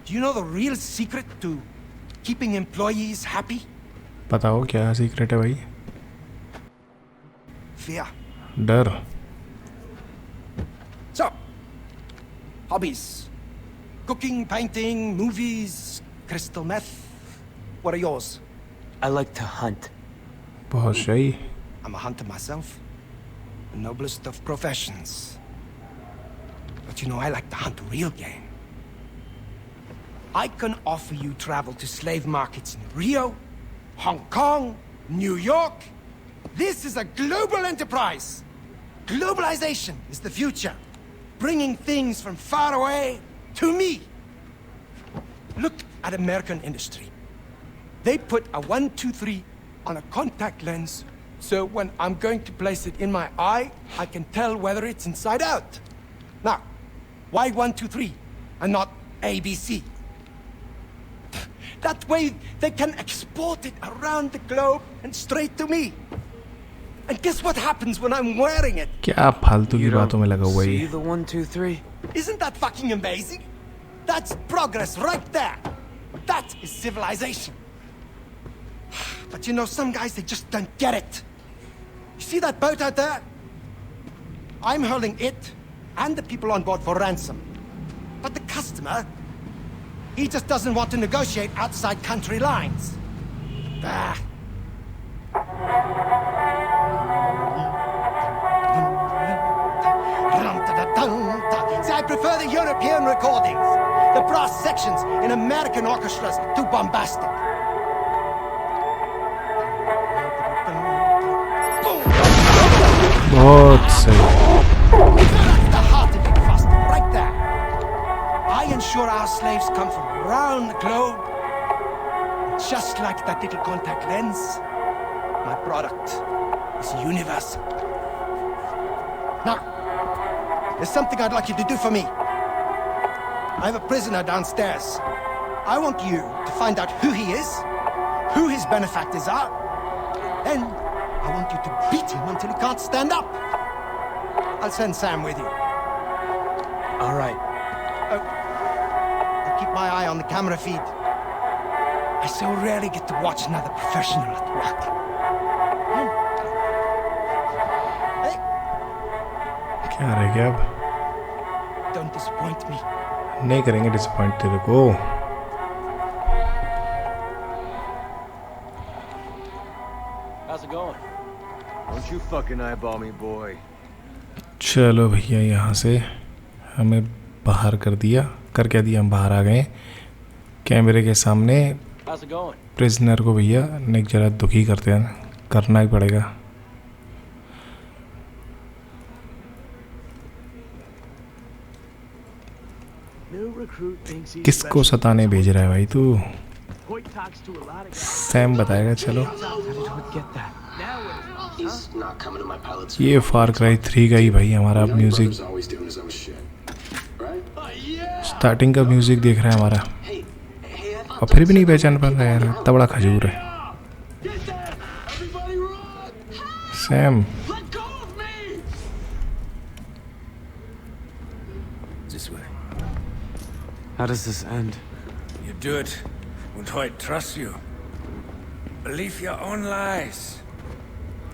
do you know the real secret to keeping employees happy? पता हो क्या secret है भाई? Fear. डर। So, hobbies. Cooking, painting, movies, crystal meth. What are yours? I like to hunt. बहुत सही। I'm a hunter myself. The noblest of professions. But you know, I like to hunt real game. I can offer you travel to slave markets in Rio, Hong Kong, New York. This is a global enterprise. Globalization is the future. Bringing things from far away to me. Look at American industry. They put a 1, 2, 3 on a contact lens, so when I'm going to place it in my eye, I can tell whether it's inside out. Now, why 1, 2, 3 and not ABC? That way they can export it around the globe and straight to me. And guess what happens when I'm wearing it? क्या फालतू की You बातों में लगा हुआ है see ये? the 1, 2, 3? Isn't that fucking amazing? That's progress right there. That is civilization. But you know, some guys, they just don't get it. You see that boat out there? I'm holding it and the people on board for ransom. But the customer, he just doesn't want to negotiate outside country lines. Ah. See, I prefer the European recordings. The brass sections in American orchestras too bombastic. बहुत सही। That's the heart of it, Foster, right there. I ensure our slaves come from around the globe. Just like that little contact lens, my product is universal. Now, there's something I'd like you to do for me. I have a prisoner downstairs. I want you to find out who he is, who his benefactors are, and I want you to beat him until he can't stand up. I'll send Sam with you. All right. I'll keep my eye on the camera feed. I so rarely get to watch another professional at work. Hey, क्या रह गया अब? don't disappoint me. नहीं करेंगे disappoint तेरे को. How's it going? Don't you fucking eyeball me, boy. चलो भैया यहाँ से हमें बाहर कर दिया. कर क्या दिया, हम बाहर आ गए कैमरे के सामने. How's it going? प्रिजनर को भैया नेक जरा दुखी करते हैं, करना ही पड़ेगा. New recruit thinks he's किसको सताने भेज रहा है भाई तू? Hoyt talks to a lot of guys. Sam बताएगा. चलो How did Hoyt get that? Now what? He's not coming to my pilot's. ये फार क्राई 3 का ही भाई हमारा music. Brother's always doing his own shit. Right? Starting का music देख रहा है हमारा, Hey, I thought और फिर भी नहीं पहचान पा रहा यार. इतना बड़ा खजूर है. Sam This way. How does this end? You do it when Hoyt trusts you. Believe your own lies.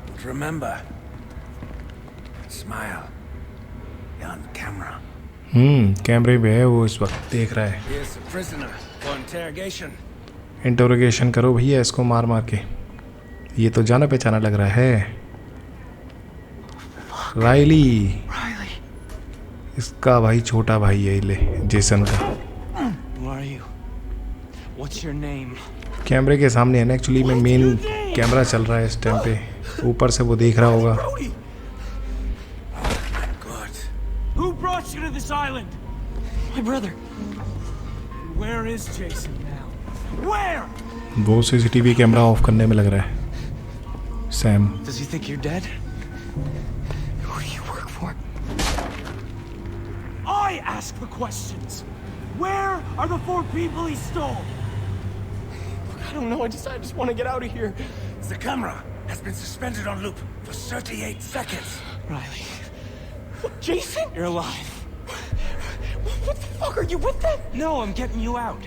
But remember, smile. You're on camera. कैमरे पे है वो, इस वक्त देख रहा है. Here's the prisoner for interrogation. Interrogation करो भैया इसको मार मार के. ये तो जाना पहचाना लग रहा है. राइली. इसका भाई छोटा भाई है, ले जेसन का. Who are you? What's your name? कैमरे के सामने है ना, एक्चुअली में मेन कैमरा चल रहा है इस टाइम पे. ऊपर से वो देख रहा होगा. Good. Who brought you to this island? My brother. Where is Jason now? Where? वो सीसीटीवी कैमरा ऑफ करने में लग रहा है. Sam Does he think you're dead? Who do you work for? I ask the questions. Where are the 4 people he stole? I don't know. I just want to get out of here. The camera has been suspended on loop for 38 seconds. Riley, Jason? you're alive. What the fuck are you with them? No, I'm getting you out.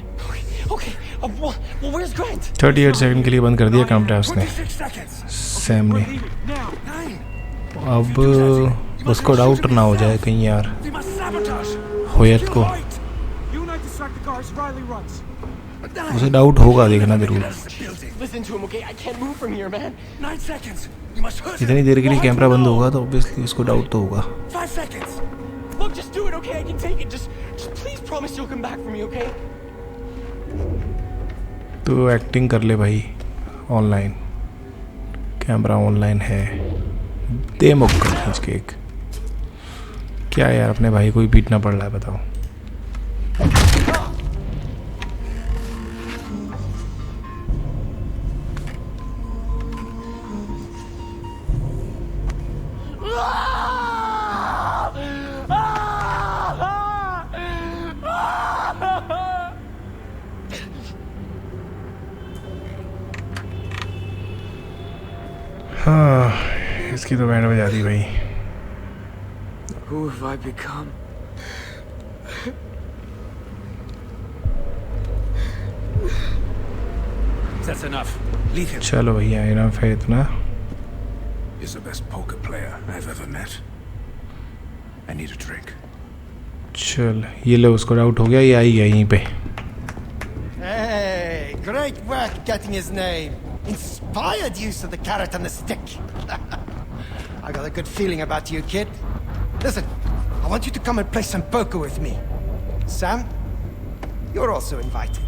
Okay. Well, where's Grant? 38 second के लिए बंद कर दिया camera उसने, 26 seconds. Sam ने. Leave it now. 9. अब उसको doubt ना हो जाए कहीं यार We must sabotage. होयत को. Hoyt. You and I distract the cars. Riley runs. But 9. उसे डाउट होगा, देखना जरूर. That's the building. Listen to him, okay? I can't move from here, man. 9 seconds. You must hurt इतनी him. देर के लिए Or camera hurt बंद him. होगा तो ऑब्वियसली उसको डाउट तो होगा. 5 seconds. Look, just do it, okay? I can take it. Just please promise you'll come back for me, okay? तो एक्टिंग कर ले भाई. ऑनलाइन कैमरा ऑनलाइन है. दे मुक्का खींच के एक. क्या यार, अपने भाई को ही पीटना पड़ रहा है, बताओ. हाँ, इसकी तो बैंड बजा दी भाई. Who have I become? That's enough. Leave him. चलो भैया, इनफ है इतना. He's the best poker player I've ever met. I need a drink. चल ये लो, उसको डाउट हो गया, ये आई गया यहीं पे. Hey, great work getting his name. Inspired use of the carrot and the stick. I got a good feeling about you, kid. Listen, I want you to come and play some poker with me. Sam, you're also invited.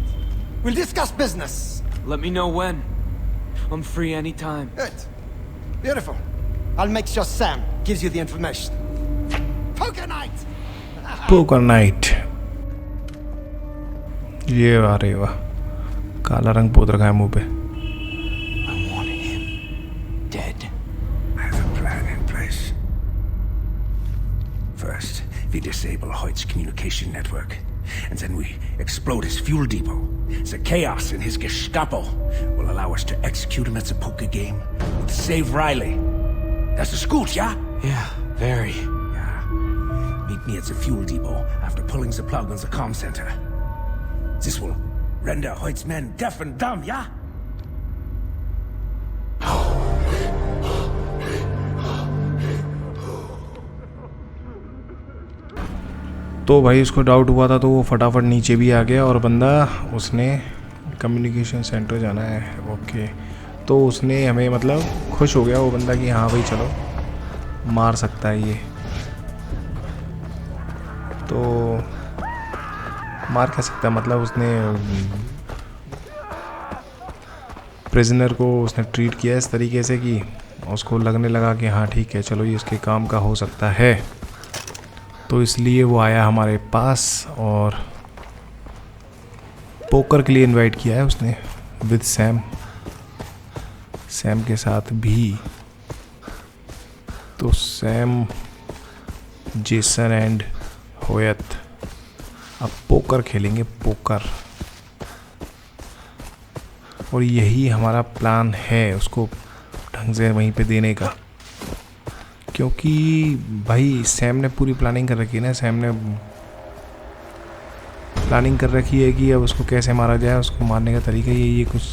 We'll discuss business. Let me know when. I'm free anytime. Good. Beautiful. I'll make sure Sam gives you the information. Poker night! Poker night. ये वाह रे वाह, काला रंग पोत रखा है मुंह पे। I want him dead. I have a plan in place. First, we disable Hoyt's communication network, and then we explode his fuel depot. The chaos in his Gestapo will allow us to execute him at the poker game and save Riley. That's the scoot, yeah? Yeah, very. Yeah. Meet me at the fuel depot after pulling the plug on the comm center. This will render Hoyt's men deaf and dumb, yeah? तो भाई उसको doubt हुआ था तो वो फटाफट नीचे भी आ गया और बंदा उसने कम्युनिकेशन सेंटर जाना है। ओके, तो उसने हमें मतलब खुश हो गया वो बंदा कि हाँ भाई चलो मार सकता है ये। तो मार कह सकता है, मतलब उसने प्रिजनर को उसने ट्रीट किया इस तरीके से कि उसको लगने लगा कि हाँ ठीक है चलो ये इसके काम का हो सकता है। तो इसलिए वो आया हमारे पास और पोकर के लिए इनवाइट किया है उसने विद सैम के साथ भी। तो सैम, जेसन एंड होयत अब पोकर खेलेंगे, पोकर। और यही हमारा प्लान है उसको ढंग से वहीं पे देने का, क्योंकि भाई सैम ने पूरी प्लानिंग कर रखी है ना। सैम ने प्लानिंग कर रखी है कि अब उसको कैसे मारा जाए। उसको मारने का तरीका यही है कुछ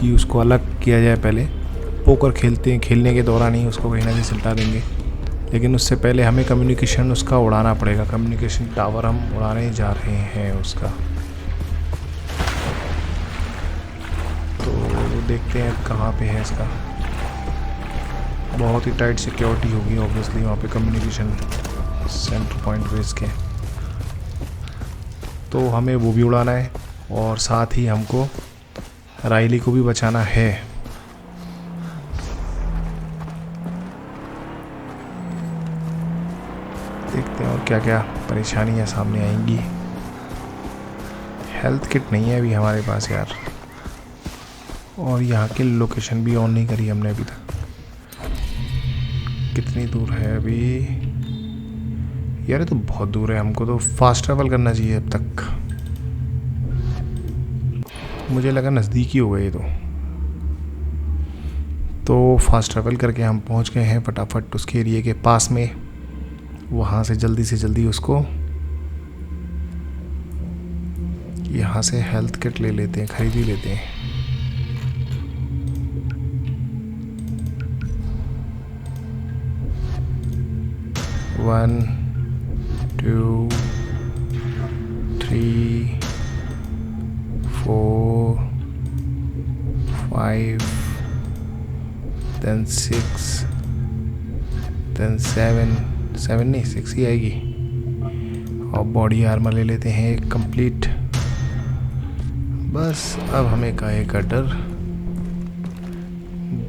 कि उसको अलग किया जाए। पहले पोकर खेलने के दौरान ही उसको कहीं ना कहीं सिलटा देंगे, लेकिन उससे पहले हमें कम्युनिकेशन उसका उड़ाना पड़ेगा। कम्युनिकेशन टावर हम उड़ाने जा रहे हैं उसका। तो देखते हैं कहाँ पे है इसका। बहुत ही टाइट सिक्योरिटी होगी ऑब्वियसली वहाँ पे कम्युनिकेशन सेंटर पॉइंट बेस के। तो हमें वो भी उड़ाना है और साथ ही हमको राइली को भी बचाना है। देखते हैं और क्या क्या परेशानियाँ सामने आएंगी। हेल्थ किट नहीं है अभी हमारे पास यार, और यहाँ की लोकेशन भी ऑन नहीं करी हमने अभी तक। कितनी दूर है अभी यार? ये तो बहुत दूर है, हमको तो फास्ट ट्रैवल करना चाहिए अब तक। मुझे लगा नज़दीक ही हो गए तो फास्ट ट्रैवल करके हम पहुंच गए हैं फटाफट उसके एरिया के पास में। वहाँ से जल्दी उसको यहाँ से हेल्थ किट ले लेते हैं, खरीद ही लेते हैं। One, 2, 3, 4, 5, then 6, then 7 नहीं 6 ही आएगी। और बॉडी आर्मर ले लेते हैं एक कंप्लीट। बस अब हमें काहे का डर।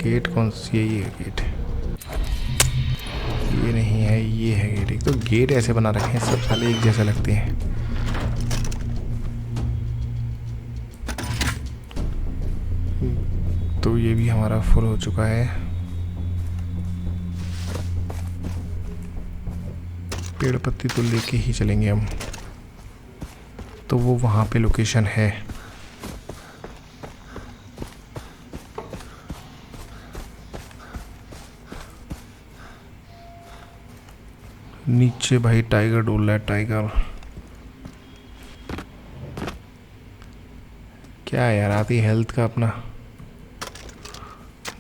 गेट कौन सी है? ये गेट, ये नहीं है, ये है गेट। एक तो गेट ऐसे बना रखे हैं सब साले एक जैसे लगते हैं। तो ये भी हमारा फुल हो चुका है। पेड़ पत्ती तो लेके ही चलेंगे हम। तो वो वहाँ पे लोकेशन है। नीचे भाई टाइगर डोल रहा है। टाइगर क्या है यार? आती हेल्थ का अपना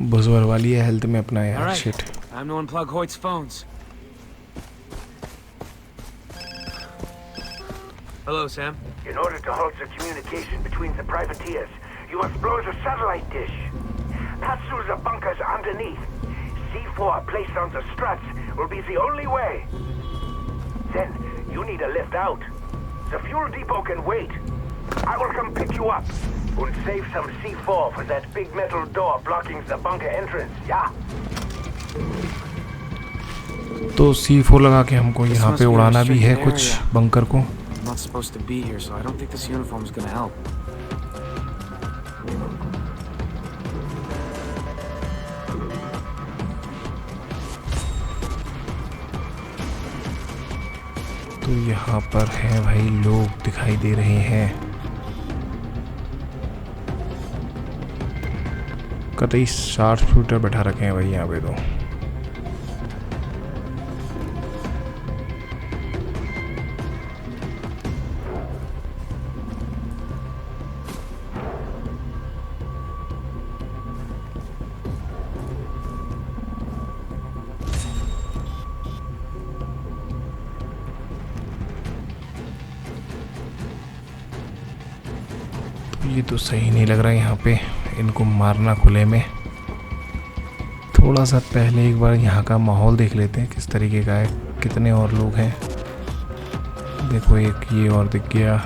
बुजवर वाली है हेल्थ में अपना यार। Shit, Time to unplug Hoyt's phones. Hello, Sam. In order to halt the communication between the privateers, you must blow the satellite dish. Pass through the bunkers underneath. C4 placed on the struts will be the only way. Then you need a lift out. The fuel depot can wait. I will come pick you up and save some C4 for that big metal door blocking the bunker entrance, yeah? तो C4 लगा के हमको यहाँ पे उड़ाना भी है कुछ बंकर को। I'm not supposed to be here, so I don't think this uniform is gonna help. तो यहाँ पर है भाई, लोग दिखाई दे रहे हैं। कतई शार्प शूटर बैठा रखे हैं भाई यहाँ पे तो। ये तो सही नहीं लग रहा है यहाँ पे इनको मारना खुले में। थोड़ा सा पहले एक बार यहाँ का माहौल देख लेते हैं किस तरीके का है, कितने और लोग हैं। देखो एक ये और दिख गया।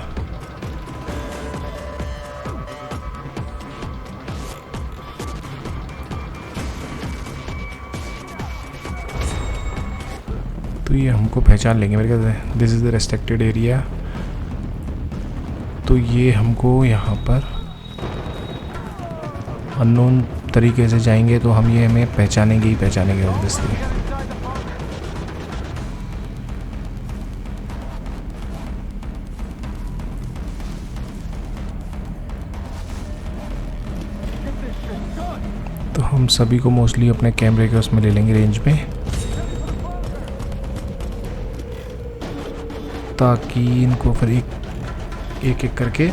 तो ये हमको पहचान लेंगे मेरे ख्याल से। This is the restricted area. तो ये हमको यहाँ पर अननोन तरीके से जाएंगे तो हम ये हमें पहचानेंगे ही पहचानेंगे ऑब्वियसली। तो हम सभी को मोस्टली अपने कैमरे के उसमें ले लेंगे रेंज में, ताकि इनको फिर एक एक करके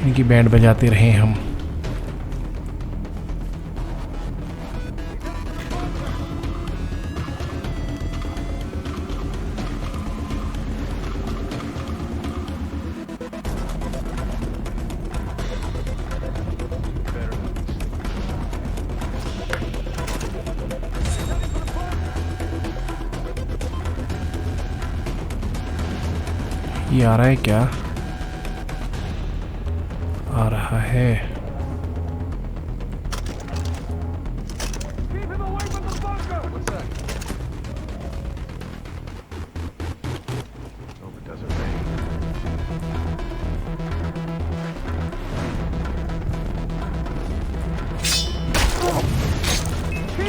इनकी बैंड बजाते रहें हम। ये आ रहा है क्या? आ रहा है।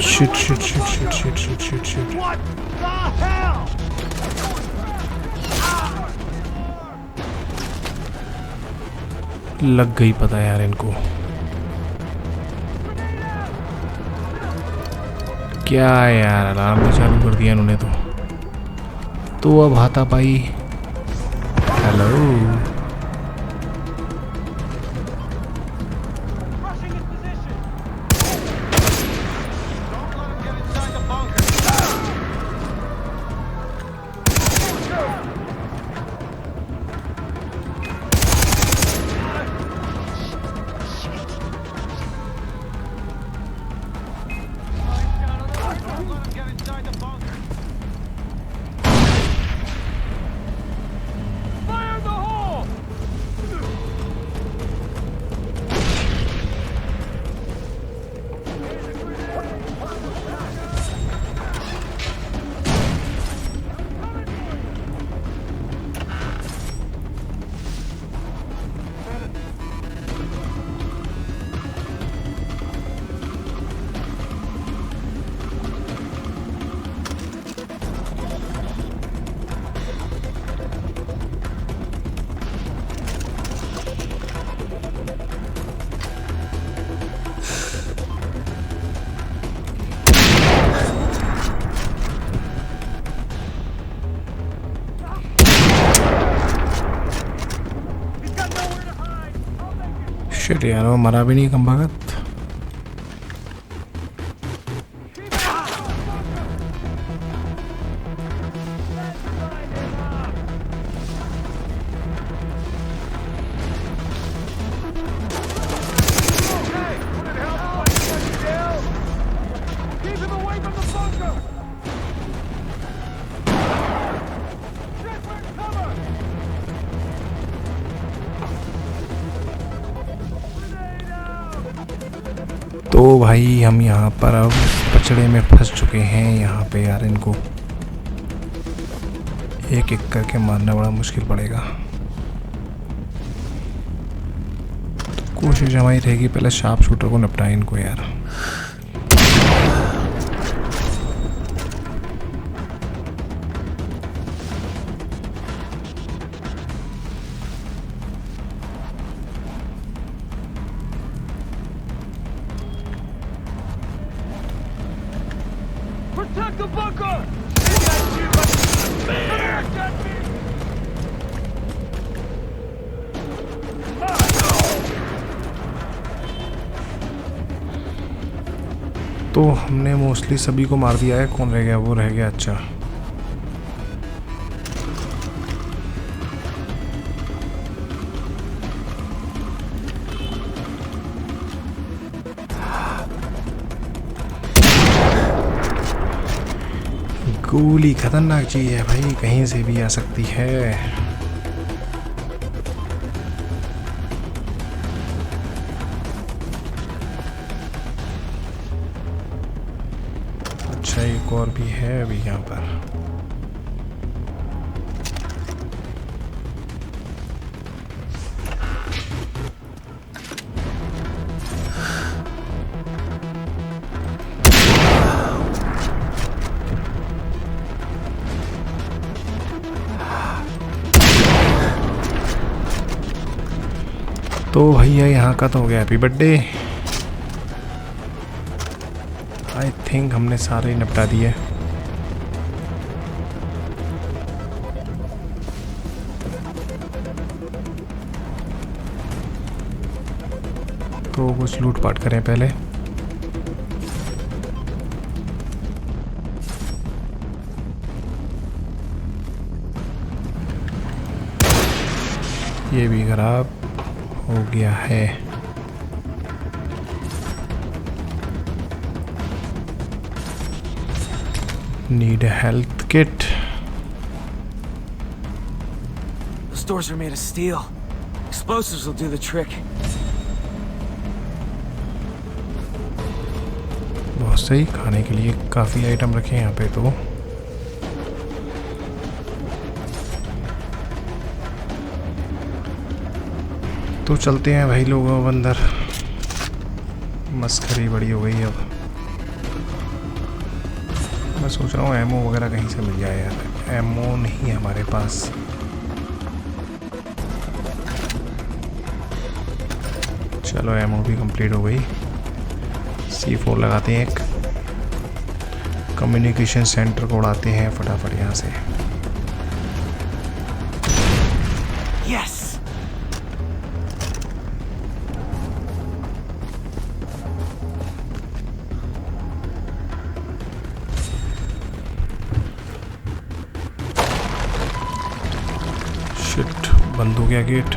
Shit, shit, shit, shit, shit, shit, shit, shit. What the hell? लग गई पता यार इनको। क्या यार, अलार्म भी चालू कर दिया इन्होंने तो अब हाथा पाई। Hello, Rushing his position. Don't let him get inside the bunker. Don't let him get inside the bunker. Fire in the hole! He's got nowhere to hide. I'll make it. Shit यार, वो मरा भी नहीं कम भगत। Keep him away from the bunker! Shit, we're covered! Grenade out! तो भाई हम यहाँ पर अब पचड़े में फंस चुके हैं। यहाँ पे यार इनको एक एक करके मारना बड़ा मुश्किल पड़ेगा। कोशिश हमारी रहेगी पहले शार्प शूटर को निपटाएं इनको यार। Protect the bunker! तो हमने मोस्टली सभी को मार दिया है। कौन रह गया? वो रह गया। अच्छा गोली खतरनाक चीज है भाई, कहीं से भी आ सकती है। अच्छा एक और भी है अभी यहाँ पर। तो भैया यहाँ का तो हो गया। Happy birthday. आई थिंक हमने सारे निपटा दिए। तो कुछ लूटपाट करें पहले। ये भी खराब हो गया है। Need a health kit. Those doors are made of steel. Explosives will do the trick. बहुत सही। खाने के लिए काफ़ी आइटम रखे हैं यहाँ पे। तो चलते हैं भाई लोग अब अंदर। मस्खरी बड़ी हो गई अब। मैं सोच रहा हूँ एमओ वगैरह कहीं से मिल जाए यार। एमओ नहीं है हमारे पास। चलो एमओ भी कंप्लीट हो गई। C4 लगाते हैं एक। कम्युनिकेशन सेंटर को उड़ाते हैं फटाफट यहाँ से। Yes! शिट, बंद हो गया गेट।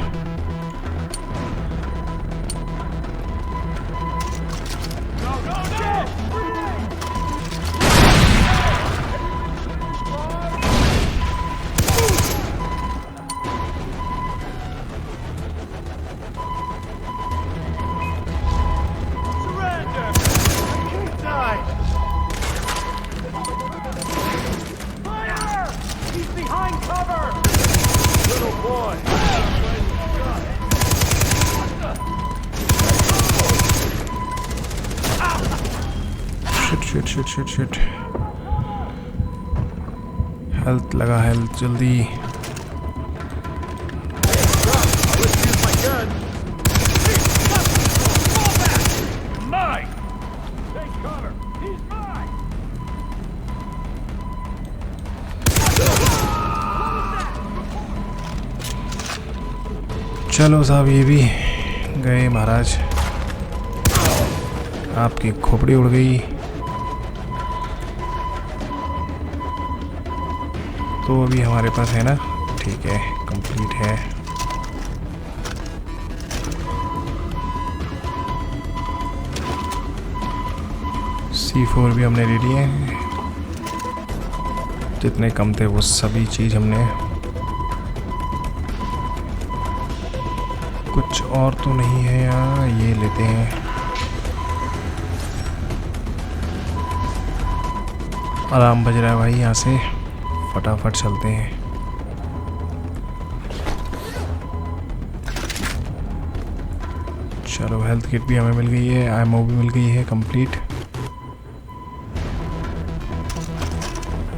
शिट। हेल्थ लगा, हेल्थ जल्दी। चलो साहब ये भी गए महाराज। आपकी खोपड़ी उड़ गई। तो अभी हमारे पास है ना, ठीक है, कंप्लीट है। C4 भी हमने ले लिए हैं। जितने कम थे वो सभी चीज़ हमने। कुछ और तो नहीं है यहाँ, ये लेते हैं। अलार्म बज रहा है भाई, यहाँ से फटाफट चलते हैं। चलो हेल्थ किट भी हमें मिल गई है, एमओ भी मिल गई है कंप्लीट।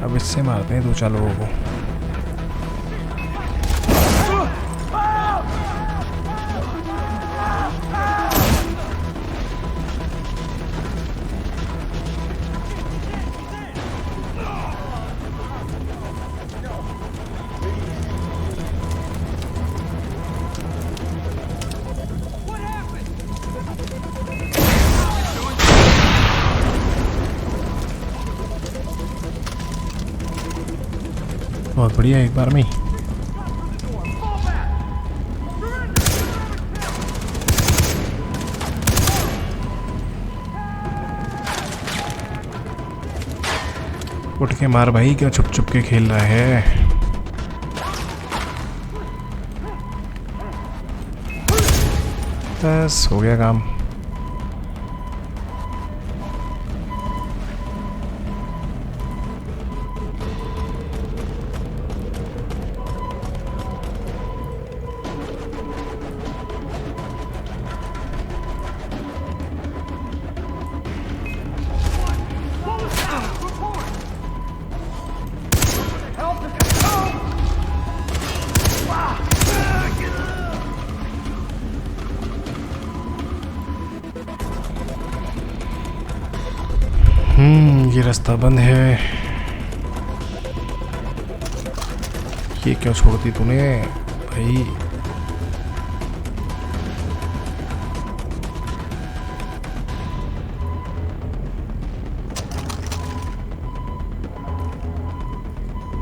अब इससे मारते हैं 2-4 लोगों को। बहुत बढ़िया, एक बार में ही। उठ के मार भाई, क्यों छुप छुप के खेल रहा है। बस हो गया काम। ये रास्ता बंद है। ये क्यों छोड़ दी तूने भाई?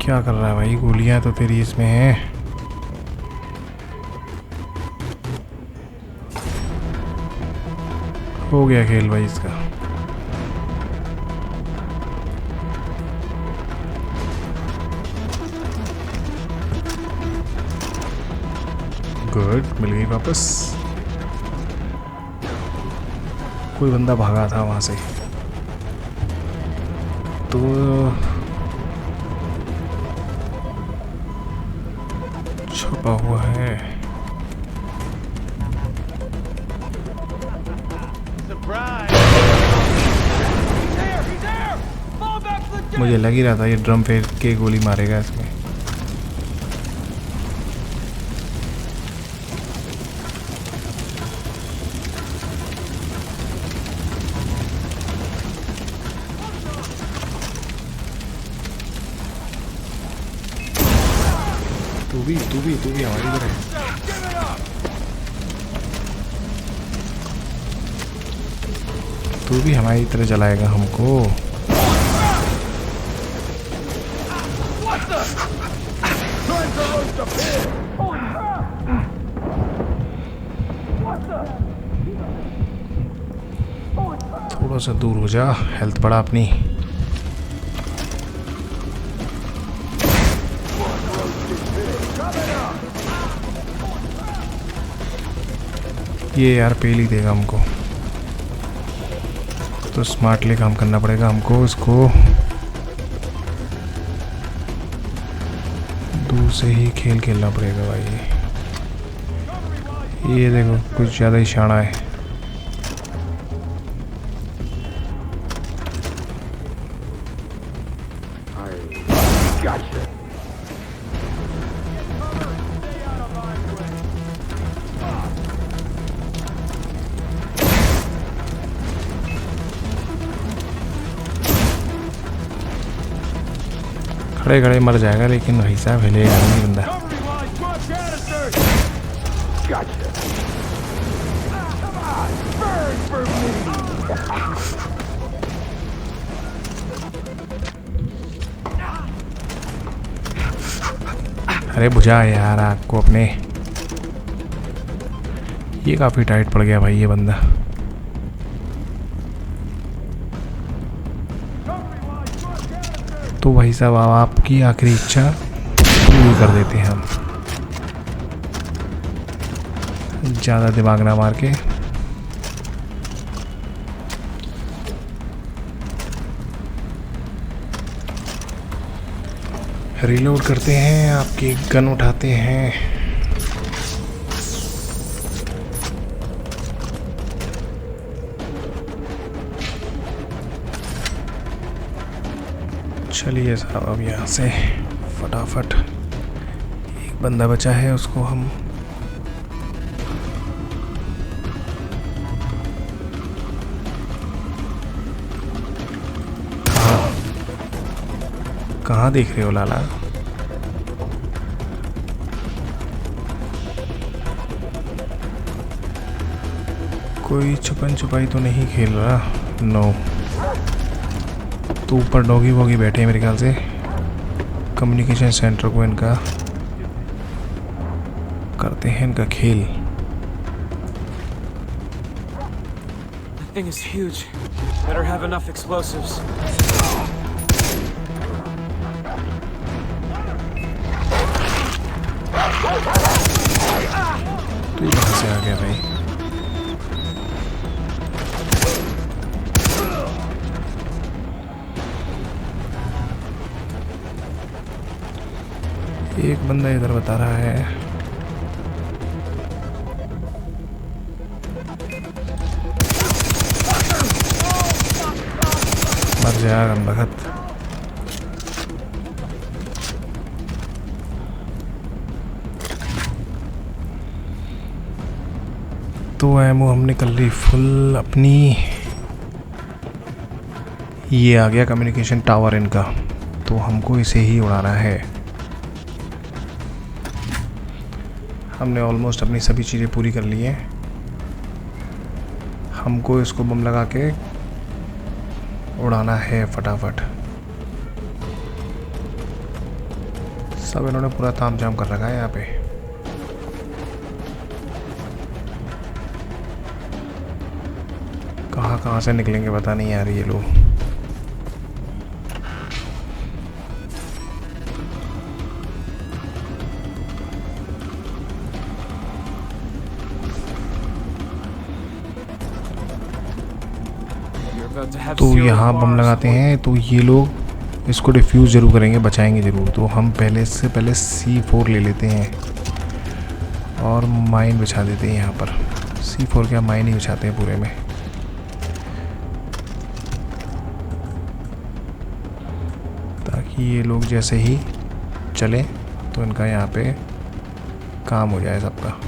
क्या कर रहा है भाई? गोलियां तो तेरी इसमें हैं। हो गया खेल भाई इसका। गुड, मिल गई वापस। कोई बंदा भागा था वहां से, तो छुपा हुआ है। मुझे लग ही रहा था ये ड्रम फेर के गोली मारेगा इसमें। तू भी हमारी तरह है। तू भी हमारी तरह जलाएगा हमको। थोड़ा सा दूर हो जा, हेल्थ बढ़ा अपनी। ये यार पेल ही देगा हमको, तो स्मार्टली काम करना पड़ेगा हमको। इसको दूर से ही खेल खेलना पड़ेगा भाई। ये देखो कुछ ज़्यादा ही शाना है। खड़े खड़े मर जाएगा, लेकिन भाई साहब हिलेगा नहीं बंदा। अरे बुझा यार आग को अपने। ये काफी टाइट पड़ गया भाई ये बंदा। तो भाई साहब आपकी आखिरी इच्छा पूरी कर देते हैं हम, ज़्यादा दिमाग ना मार के। रीलोड करते हैं, आपकी गन उठाते हैं। चलिए साहब अब यहाँ से फटाफट, एक बंदा बचा है उसको हम कहाँ देख रहे हो लाला? कोई छुपन छुपाई तो नहीं खेल रहा? नो। तो ऊपर डॉगी वॉगी बैठे हैं मेरे ख्याल से। कम्युनिकेशन सेंटर को इनका करते हैं इनका खेल। That thing is huge. Better have enough explosives. तू कहाँ से आ गया भाई? एक बंदा इधर बता रहा है। मर जा गंदगत। तो एमओ हमने कर ली फुल अपनी। ये आ गया कम्युनिकेशन टावर इनका, तो हमको इसे ही उड़ाना है। हमने ऑलमोस्ट अपनी सभी चीज़ें पूरी कर ली हैं। हमको इसको बम लगा के उड़ाना है फटाफट। सब इन्होंने पूरा तामझाम कर रखा है यहाँ पे। कहाँ से निकलेंगे पता नहीं यार ये लोग। तो यहाँ बम लगाते हैं तो ये लोग इसको डिफ्यूज़ ज़रूर करेंगे, बचाएंगे ज़रूर। तो हम पहले से पहले C4 ले लेते हैं और माइन बिछा देते हैं यहाँ पर। C4 क्या माइन ही बिछाते हैं पूरे में। ताकि ये लोग जैसे ही चले तो इनका यहाँ पे काम हो जाए सबका।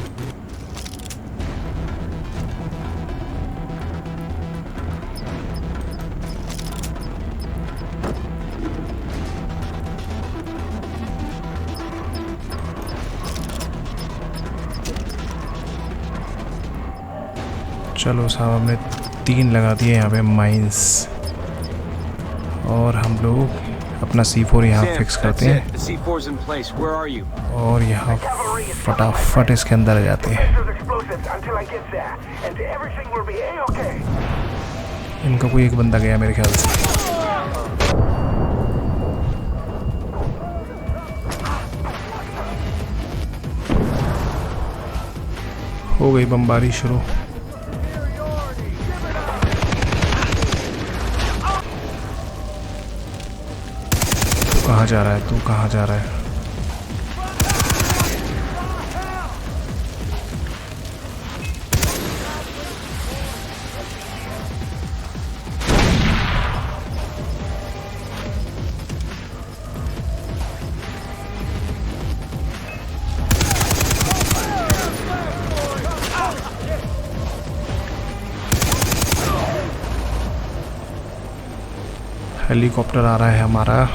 चलो साहब हमने 3 लगा दिए यहाँ पे माइंस, और हम लोग अपना C4 यहाँ फिक्स करते हैं और यहाँ फटाफट इसके अंदर आ जाते हैं। इनका कोई एक बंदा गया मेरे ख्याल से। हो गई बमबारी शुरू। कहाँ जा रहा है तू? कहाँ जा रहा है? हेलीकॉप्टर आ रहा है हमारा।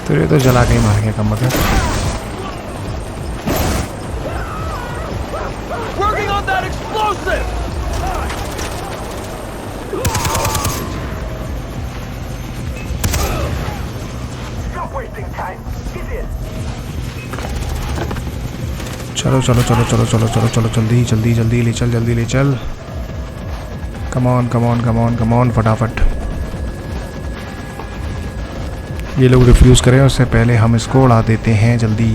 तो ये तो जला के ही मार गया कम अगर। चलो चलो चलो चलो चलो चलो चलो जल्दी जल्दी जल्दी ले चल, जल्दी ले चल। Come on come on come on come on फटाफट। ये लोग रिफ्यूज़ करें उससे पहले हम इसको उड़ा देते हैं जल्दी।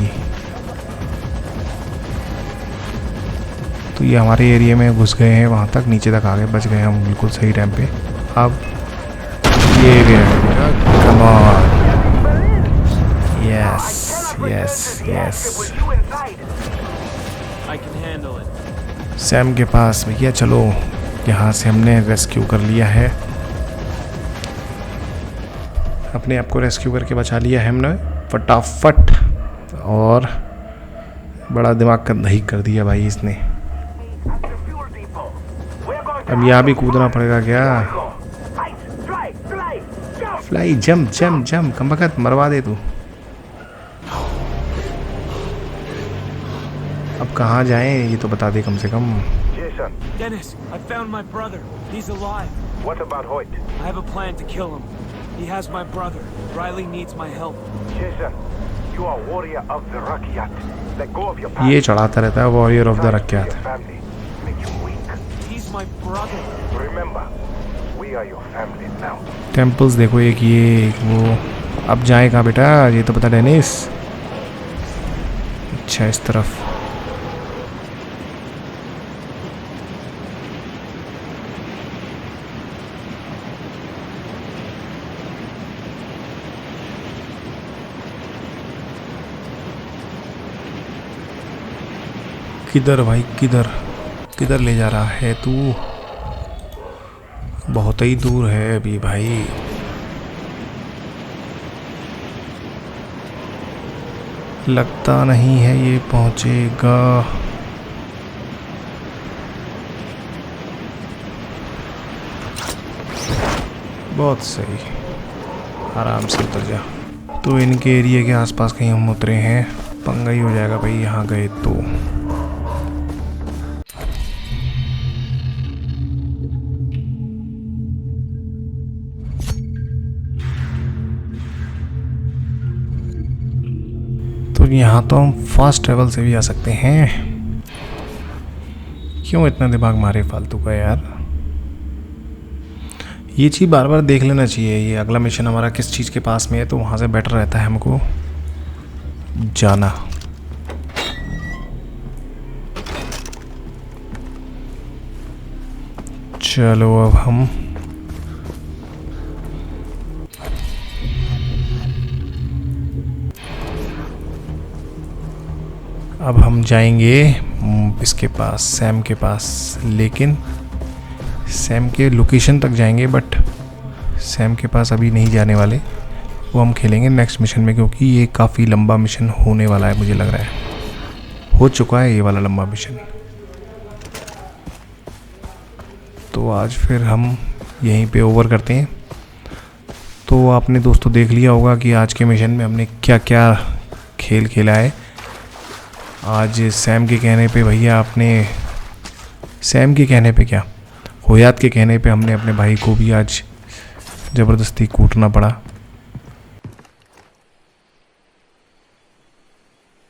तो ये हमारे एरिया में घुस गए हैं, वहाँ तक नीचे तक आ गए, बच गए हम बिल्कुल सही टाइम पे। अब ये गया, come on, yes yes yes. I can handle it. Sam के पास भैया चलो, यहाँ से हमने रेस्क्यू कर लिया है, अपने आप को रेस्क्यू करके बचा लिया है हमने फटाफट, और बड़ा दिमाग का दही कर दिया भाई इसने। अब यहाँ भी कूदना पड़ेगा क्या? फ्लाई, जंप जंप जंप, कम वक्त मरवा दे तू। अब कहाँ जाएं ये तो बता दे कम से कम। Jason, Dennis, I found my brother. He's alive. what about Hoyt? I have a plan to kill him. He has my brother. Riley needs my help. Jason, you are warrior of the Rakyat. Let go of your past. ये चढ़ाता रहता है warrior of the Ties to रक्यात। your family make you weak. He's my brother. Remember, we are your family now. Temples देखो, एक ये एक वो। अब जाए कहाँ बेटा ये तो बता डेनिस। अच्छा इस तरफ। किधर भाई, किधर किधर ले जा रहा है तू? बहुत ही दूर है अभी भाई। लगता नहीं है ये पहुंचेगा। बहुत सही, आराम से उतर जा। तो इनके एरिया के आसपास कहीं हम उतरे हैं, पंगा ही हो जाएगा भाई यहाँ गए तो। यहाँ तो हम फास्ट ट्रेवल से भी आ सकते हैं। क्यों इतना दिमाग मारे फालतू का यार? ये चीज़ बार बार देख लेना चाहिए, ये अगला मिशन हमारा किस चीज़ के पास में है, तो वहाँ से बेटर रहता है हमको जाना। चलो अब हम जाएंगे इसके पास, सैम के पास, लेकिन सैम के लोकेशन तक जाएंगे, बट सैम के पास अभी नहीं जाने वाले, वो हम खेलेंगे नेक्स्ट मिशन में, क्योंकि ये काफ़ी लंबा मिशन होने वाला है। मुझे लग रहा है हो चुका है ये वाला लंबा मिशन। तो आज फिर हम यहीं पे ओवर करते हैं। तो आपने दोस्तों देख लिया होगा कि आज के मिशन में हमने क्या क्या खेल खेला है। आज सैम के कहने पे भैया आपने, सैम के कहने पे क्या, होयात के कहने पे हमने अपने भाई को भी आज ज़बरदस्ती कूटना पड़ा।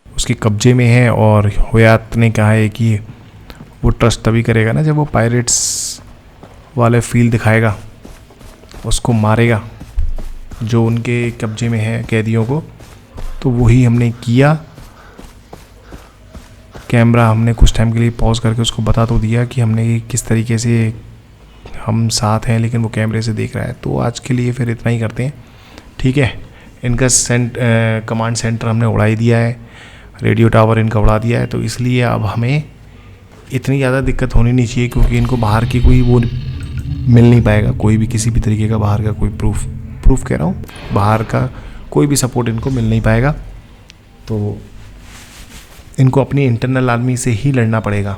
उसके कब्जे में है, और होयात ने कहा है कि वो ट्रस्ट तभी करेगा ना जब वो पायरेट्स वाले फील दिखाएगा, उसको मारेगा जो उनके कब्जे में है कैदियों को। तो वही हमने किया। कैमरा हमने कुछ टाइम के लिए पॉज करके उसको बता तो दिया कि हमने किस तरीके से हम साथ हैं, लेकिन वो कैमरे से देख रहा है। तो आज के लिए फिर इतना ही करते हैं, ठीक है। इनका कमांड सेंटर हमने उड़ा ही दिया है, रेडियो टावर इनका उड़ा दिया है, तो इसलिए अब हमें इतनी ज़्यादा दिक्कत होनी नहीं चाहिए, क्योंकि इनको बाहर की कोई वो मिल नहीं पाएगा, कोई भी किसी भी तरीके का बाहर का कोई प्रूफ कह रहा हूँ, बाहर का कोई भी सपोर्ट इनको मिल नहीं पाएगा। तो इनको अपनी इंटरनल आर्मी से ही लड़ना पड़ेगा,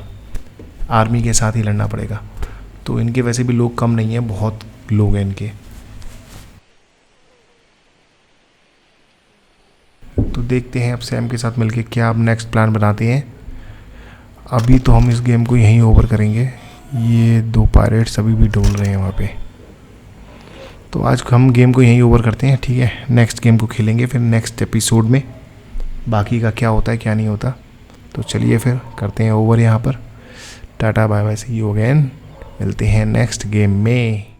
आर्मी के साथ ही लड़ना पड़ेगा। तो इनके वैसे भी लोग कम नहीं हैं, बहुत लोग हैं इनके। तो देखते हैं अब सैम के साथ मिलके क्या अब नेक्स्ट प्लान बनाते हैं। अभी तो हम इस गेम को यहीं ओवर करेंगे। ये दो पायरेट्स अभी भी डोल रहे हैं वहाँ पे। तो आज हम गेम को यहीं ओवर करते हैं, ठीक है। नेक्स्ट गेम को खेलेंगे फिर नेक्स्ट एपिसोड में, बाकी का क्या होता है क्या नहीं होता। तो चलिए फिर करते हैं ओवर यहाँ पर। Tata bye bye, see you again, मिलते हैं नेक्स्ट गेम में।